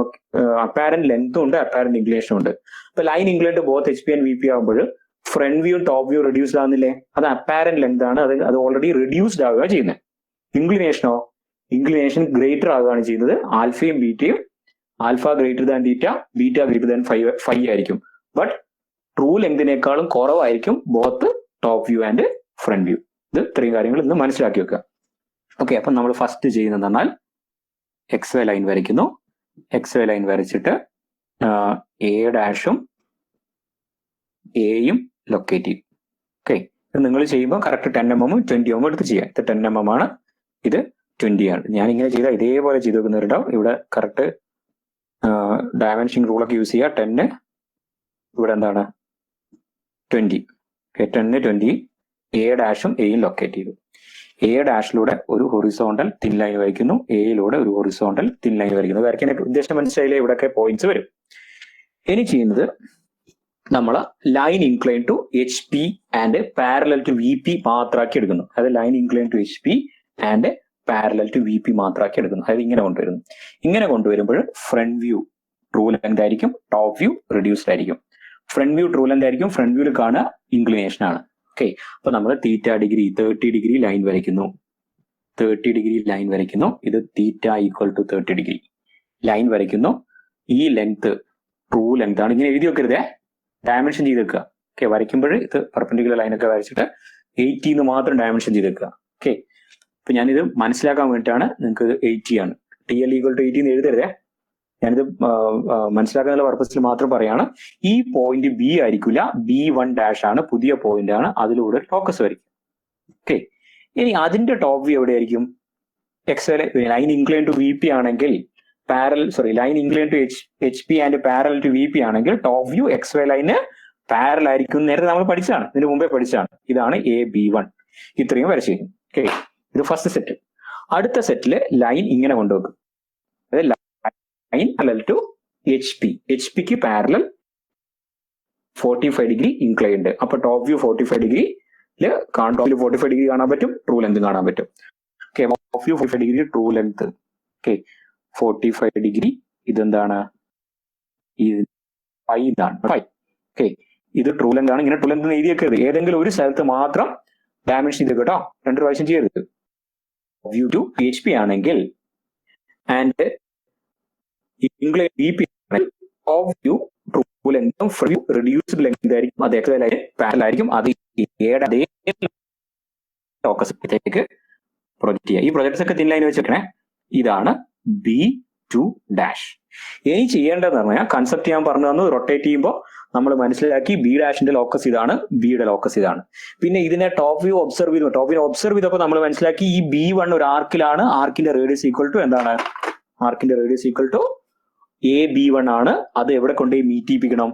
അപ്പാരന്റ് ലെങ്തും ഉണ്ട്, അപ്പാരന്റ് ഇൻക്ലിനേഷനും ഉണ്ട്. ഇപ്പൊ line inclinate both HP and VP ആകുമ്പോൾ front view top view reduced ആകുന്നില്ലേ? അത് അപ്പാരന്റ് ലെങ്ത് ആണ്, അത് ഓൾറെഡി റെഡ്യൂസ്ഡ് ആവുക ചെയ്യുന്നത്. ഇൻക്ലിനേഷനോ, ഇൻക്ലിനേഷൻ ഗ്രേറ്റർ ആവുകയാണ് ചെയ്യുന്നത്. ആൽഫയും ബീറ്റയും, alpha greater than theta, beta greater than 5 ആയിരിക്കും. ബട്ട് ട്രൂ ലെങ്തിനേക്കാളും കുറവായിരിക്കും both top view and front view. ഇത് ഇത്രയും കാര്യങ്ങൾ ഇന്ന് മനസ്സിലാക്കി വെക്കുക. ഓക്കെ, അപ്പം നമ്മൾ ഫസ്റ്റ് ചെയ്യുന്നത് പറഞ്ഞാൽ XY ലൈൻ വരയ്ക്കുന്നു. XY ലൈൻ വരച്ചിട്ട് A ഡാഷും എയും ലൊക്കേറ്റ് ചെയ്യും. ഓക്കെ, ഇത് നിങ്ങൾ ചെയ്യുമ്പോൾ കറക്റ്റ് 10 mm 20 mm എടുത്ത് ചെയ്യാം. ഇത് 10 mm ആണ്, ഇത് 20 ആണ്. ഞാൻ ഇങ്ങനെ ചെയ്താൽ ഇതേപോലെ ചെയ്ത് വെക്കുന്നവരുണ്ടാവും. ഇവിടെ കറക്റ്റ് ഡയമെൻഷൻ റൂളൊക്കെ യൂസ് ചെയ്യുക. 10, ഇവിടെ എന്താണ് 20. ഓക്കെ, 10 20. A ഡാഷും എയും ലൊക്കേറ്റ് ചെയ്തു. A ഡാഷിലൂടെ ഒരു ഹൊറിസോണ്ടൽ തിൻ ലൈൻ വരയ്ക്കുന്നു, എയിലൂടെ ഒരു ഹൊറിസോണ്ടൽ തിൻ ലൈൻ വരയ്ക്കുന്നു. വരയ്ക്കാൻ ഉദ്ദേശം മനസ്സിലായില്ലേ? ഇവിടെയൊക്കെ പോയിന്റ്സ് വരും. ഇനി ചെയ്യുന്നത് നമ്മൾ line incline to HP and parallel to VP മാത്രമാക്കി എടുക്കുന്നു. അതായത് line incline to HP and parallel to VP മാത്രമാക്കി എടുക്കുന്നു. അതായത് ഇങ്ങനെ കൊണ്ടുവരുന്നു. ഇങ്ങനെ കൊണ്ടുവരുമ്പോൾ ഫ്രണ്ട് വ്യൂ ട്രൂ ലെങ്ത് ആയിരിക്കും, ടോപ്പ് വ്യൂ റെഡ്യൂസ്ഡ് ആയിരിക്കും. ഫ്രണ്ട് വ്യൂ ട്രൂ ലെങ്ത് ആയിരിക്കും, ഫ്രണ്ട് വ്യൂവിൽ കാണുക ഇൻക്ലിനേഷൻ ആണ്. ഓക്കെ, അപ്പൊ നമ്മൾ തീറ്റ ഡിഗ്രി 30 ഡിഗ്രി ലൈൻ വരയ്ക്കുന്നു. 30 ഡിഗ്രി ലൈൻ വരയ്ക്കുന്നു. ഇത് theta equal to 30 degree line വരയ്ക്കുന്നു. ഈ ലെങ്ത് ട്രൂ ലെങ്ത് ആണ്. ഇങ്ങനെ എഴുതി വെക്കരുതേ, ഡയമെൻഷൻ ചെയ്ത് വെക്കുക. ഓക്കെ, വരയ്ക്കുമ്പോൾ ഇത് പെർപെൻഡിക്കുലർ ലൈനൊക്കെ വരച്ചിട്ട് 80 മാത്രം ഡയമെൻഷൻ ചെയ്ത് വെക്കുക. ഓക്കെ, ഇപ്പൊ ഞാനിത് മനസ്സിലാക്കാൻ വേണ്ടിയിട്ടാണ് നിങ്ങൾക്ക് 80 ആണ്. TL ഈക്വൽ ടു 80 എഴുതരുതേ. ഞാനിത് മനസ്സിലാക്കാനുള്ള പർപ്പസിൽ മാത്രം പറയാണ്. ഈ പോയിന്റ് B ആയിരിക്കില്ല, B1 ഡാഷ് ആണ്, പുതിയ പോയിന്റ് ആണ്, അതിലൂടെ ലോക്കസ് വരയ്ക്കും. ഓക്കെ, ഇനി അതിന്റെ ടോപ്പ് വ്യൂ എവിടെയായിരിക്കും? XY line incline to VP ആണെങ്കിൽ line incline to HP and parallel to VP ആണെങ്കിൽ ടോപ്പ് വ്യൂ XY ലൈന് പാരലൽ ആയിരിക്കും. നേരത്തെ നമ്മൾ പഠിച്ചതാണ്, ഇതിന് മുമ്പേ പഠിച്ചതാണ്. ഇതാണ് AB1. ഇത്രയും വരച്ചു കഴിഞ്ഞു. ഓക്കെ, ഇത് ഫസ്റ്റ് സെറ്റ്. അടുത്ത സെറ്റില് ലൈൻ ഇങ്ങനെ കൊണ്ടുവെക്കും. അതായത് ലൈൻ പാരലൽ ടു HP ക്ക് പാരലൽ 45 ഡിഗ്രി ഇൻക്ലൈൻഡ്. അപ്പൊ ടോപ്പ് വ്യൂ 45 ഡിഗ്രി 45 ഡിഗ്രി കാണാൻ പറ്റും, ട്രൂ ലെങ്ത് കാണാൻ പറ്റും. Okay, top view 45 degree true length. Okay, 45 degree. ഇതെന്താണ്? ഇതാണ് 5. ഓക്കെ, ഇത് ട്രൂ ലെങ്ത് ആണ്. ഇങ്ങനെ ട്രൂ ലെങ്ത് എഴുതി വെക്കരുത്, ഏതെങ്കിലും ഒരു സ്ഥലത്ത് മാത്രം ഡയമെൻഷൻ ചെയ്ത് കേട്ടോ, 2 പ്രാവശ്യം ചെയ്യരുത്. വ്യൂ ടു HP ആണെങ്കിൽ and incline VP top view true ലെങ്തും ഫ്രണ്ട് വ്യൂ റെഡ്യൂസ്ഡ് ലെങ്ത് ആയിരിക്കും. അത് XY ലൈൻ പാരലൽ ആയിരിക്കും. അത് അതേ ലോക്കസിലേക്ക് പ്രൊജക്ട് ചെയ്യുക. ഈ പ്രൊജക്ട്സ് ഒക്കെ തിൻ ലൈൻ വെച്ചിട്ടേ. ഇതാണ് B2 ഡാഷ്. ഇനി ചെയ്യേണ്ടതെന്ന് പറഞ്ഞാൽ കൺസെപ്റ്റ് ഞാൻ പറഞ്ഞു തന്നു. റൊട്ടേറ്റ് ചെയ്യുമ്പോൾ നമ്മൾ മനസ്സിലാക്കി B ഡാഷിന്റെ ലോക്കസ് ഇതാണ്, ബിയുടെ ലോക്കസ് ഇതാണ്. പിന്നെ ഇതിനെ ടോപ്പ് വ്യൂ ഒബ്സർവ് ചെയ്തു. ടോപ്പ് വ്യൂ ഒബ്സർവ് ചെയ്തപ്പോൾ നമ്മൾ മനസ്സിലാക്കി ഈ B1 ഒരു ആർക്കിലാണ്. ആർക്കിന്റെ റേഡിയസ് ഈക്വൽ ടു എന്താണ്? ആർക്കിന്റെ റേഡിയസ് ഈക്വൽ ടു AB1 ആണ്. അത് എവിടെ കൊണ്ടുപോയി മീറ്റ് ചെയ്യിപ്പിക്കണം?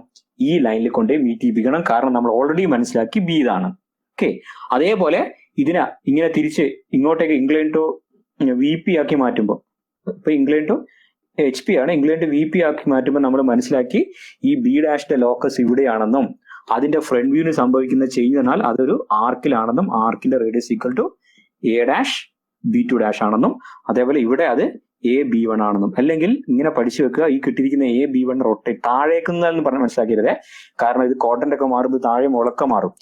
ഈ ലൈനിൽ കൊണ്ടുപോയി മീറ്റ് ചെയ്യിപ്പിക്കണം. കാരണം നമ്മൾ ഓൾറെഡി മനസ്സിലാക്കി B ഇതാണ്. ഓക്കെ, അതേപോലെ ഇതിനെ ഇങ്ങനെ തിരിച്ച് ഇങ്ങോട്ടേക്ക് ഇൻക്ലൈൻ ടു VP ആക്കി മാറ്റുമ്പോൾ, ഇപ്പൊ ഇൻക്ലൈൻ ടു HP ആണ്, ഇൻക്ലൈൻ ടു VP ആക്കി മാറ്റുമ്പോൾ നമ്മൾ മനസ്സിലാക്കി ഈ B ഡാഷിന്റെ ലോക്കസ് ഇവിടെയാണെന്നും അതിന്റെ ഫ്രണ്ട് വ്യൂവിന് സംഭവിക്കുന്ന ചേഞ്ച് എന്നാൽ അതൊരു ആർക്കിലാണെന്നും ആർക്കിന്റെ radius equal to A dash B2 dash ആണെന്നും അതേപോലെ ഇവിടെ അത് AB1 ആണെന്നും. അല്ലെങ്കിൽ ഇങ്ങനെ പഠിച്ചു വെക്കുക, ഈ കിട്ടിയിരിക്കുന്ന AB1 റൊട്ടേറ്റ് താഴേക്കുന്നതെന്ന് പറഞ്ഞ് മനസ്സിലാക്കിയിരുന്നേ. കാരണം ഇത് കോട്ടന്റെ ഒക്കെ മാറുമ്പോൾ താഴെ മുളക്ക മാറും.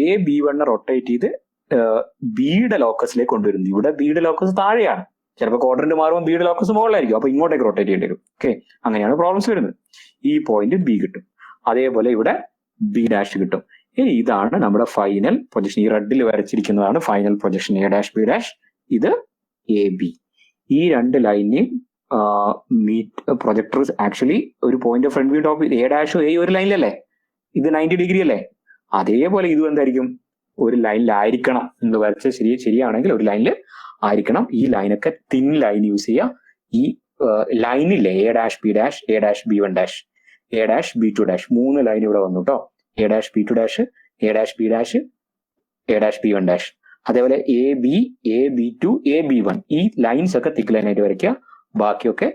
AB1 റൊട്ടേറ്റ് ചെയ്ത് ബിയുടെ ലോക്കസിലേക്ക് കൊണ്ടുവരുന്നു. ഇവിടെ ബിയുടെ ലോക്കസ് താഴെയാണ്. ചിലപ്പോൾ ക്വാഡ്രന്റ് മാറുമ്പോൾ ബിയുടെ ലോക്കസ് മുകളിലായിരിക്കും. അപ്പൊ ഇങ്ങോട്ടേക്ക് റൊട്ടേറ്റ് ചെയ്യേണ്ടി വരും. ഓക്കെ, അങ്ങനെയാണ് പ്രോബ്ലംസ് വരുന്നത്. ഈ പോയിന്റ് B കിട്ടും. അതേപോലെ ഇവിടെ B ഡാഷ് കിട്ടും. ഇനി ഇതാണ് നമ്മുടെ ഫൈനൽ പ്രൊജക്ഷൻ. ഈ റെഡിൽ വരച്ചിരിക്കുന്നതാണ് final projection. A dash B dash. ഇത് AB. ഈ രണ്ട് ലൈനിനെയും മീറ്റ് പ്രൊജക്ടർ ആക്ച്വലി ഒരു point front view top A ഡാഷും A ഒരു ലൈനിലല്ലേ? ഇത് 90 ഡിഗ്രി അല്ലേ? അതേപോലെ ഇതും എന്തായിരിക്കും? ഒരു ലൈനിലായിരിക്കണം. നിങ്ങൾ വരച്ച ശരിയാണെങ്കിൽ ഒരു ലൈനിൽ ആയിരിക്കണം. ഈ ലൈനൊക്കെ തിൻ ലൈൻ യൂസ് ചെയ്യുക. ഈ ലൈനില്ലേ A dash B dash, A dash B1 dash, A dash B2 dash, 3 line ഇവിടെ വന്നു കേട്ടോ. A dash B2 dash, A dash B dash, A dash B1 dash. അതേപോലെ AB, AB2, AB1 ഈ lines ഒക്കെ തിക്ക് ലൈനായിട്ട് വരയ്ക്കുക. ബാക്കിയൊക്കെ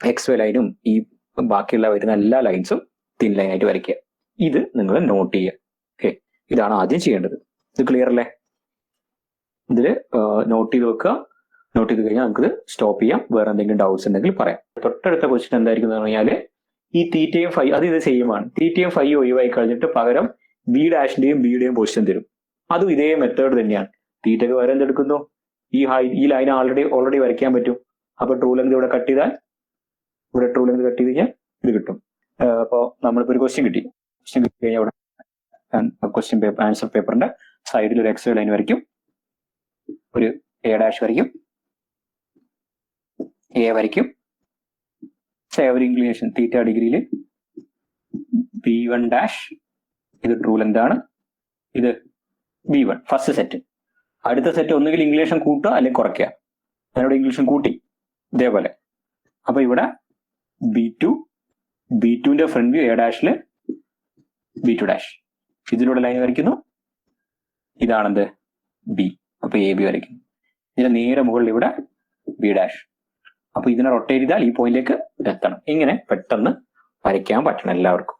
XY ലൈനും ഈ ബാക്കിയുള്ള വരുന്ന എല്ലാ ലൈൻസും തിൻ ലൈനായിട്ട് വരയ്ക്കുക. ഇത് നിങ്ങൾ നോട്ട് ചെയ്യുക. ഓക്കെ, ഇതാണ് ആദ്യം ചെയ്യേണ്ടത്. ഇത് ക്ലിയർ അല്ലേ? ഇതിൽ നോട്ട് ചെയ്ത് വെക്കുക. നോട്ട് ചെയ്ത് കഴിഞ്ഞാൽ നമുക്കിത് സ്റ്റോപ്പ് ചെയ്യാം. വേറെ എന്തെങ്കിലും ഡൗട്ട്സ് ഉണ്ടെങ്കിൽ പറയാം. തൊട്ടടുത്ത ക്വസ്റ്റ്യൻ എന്തായിരിക്കും എന്ന് പറഞ്ഞാൽ ഈ തീറ്റയും ഫൈ അത് ഇത് സെയിം ആണ്. തീറ്റയും ഫൈ ഒഴിവായി കഴിഞ്ഞിട്ട് പകരം ബി ഡാഷിന്റെയും ബിയുടെയും പൊസിഷൻ തരും. അതും ഇതേ മെത്തേഡ് തന്നെയാണ്. തീറ്റയ്ക്ക് പകരം എന്തെടുക്കുന്നു, ഈ ലൈൻ ഓൾറെഡി വരയ്ക്കാൻ പറ്റും. അപ്പൊ ട്രൂ ലെങ്ത് ഇവിടെ കട്ട് ചെയ്താൽ ഇവിടെ ട്രൂ ലെങ്ത് കട്ട് ചെയ്ത് കഴിഞ്ഞാൽ ഇത് കിട്ടും. അപ്പോൾ നമ്മളിപ്പോൾ ഒരു ക്വസ്റ്റ്യൻ കിട്ടി കഴിഞ്ഞാൽ ഇവിടെ ക്വസ്റ്റ്യൻ പേപ്പർ ആൻസർ പേപ്പറിന്റെ സൈഡിൽ ഒരു എക്സ് ലൈൻ വരയ്ക്കും, ഒരു എ ഡാഷ് വരയ്ക്കും, എ വരയ്ക്കും, ഒരു ഇൻക്ലിനേഷൻ തീറ്റ ഡിഗ്രിയിൽ B1 ഡാഷ്, ഇത് ട്രൂ ലെങ്ത് ആണ്, ഇത് B1 ഫസ്റ്റ് സെറ്റ്. അടുത്ത സെറ്റ് ഒന്നുകിൽ ഇംഗ്ലീഷൻ കൂട്ടുക അല്ലെങ്കിൽ കുറയ്ക്കുക. ഞാനിവിടെ ഇംഗ്ലീഷൻ കൂട്ടി ഇതേപോലെ. അപ്പൊ ഇവിടെ B2ന്റെ ഫ്രണ്ട് വ്യൂ എ ഡാഷില് B2 ഡാഷ്, ഇതിലൂടെ ലൈൻ വരയ്ക്കുന്നു, ഇതാണെന്ത് ബി. അപ്പൊ AB വരയ്ക്കുന്നു. ഇതിന്റെ നേരെ മുകളിൽ ഇവിടെ B ഡാഷ്. അപ്പൊ ഇതിനെ റൊട്ടേറ്റ് ചെയ്താൽ ഈ പോയിന്റിലേക്ക് എത്തണം. ഇങ്ങനെ പെട്ടെന്ന് വരയ്ക്കാൻ പറ്റണം എല്ലാവർക്കും.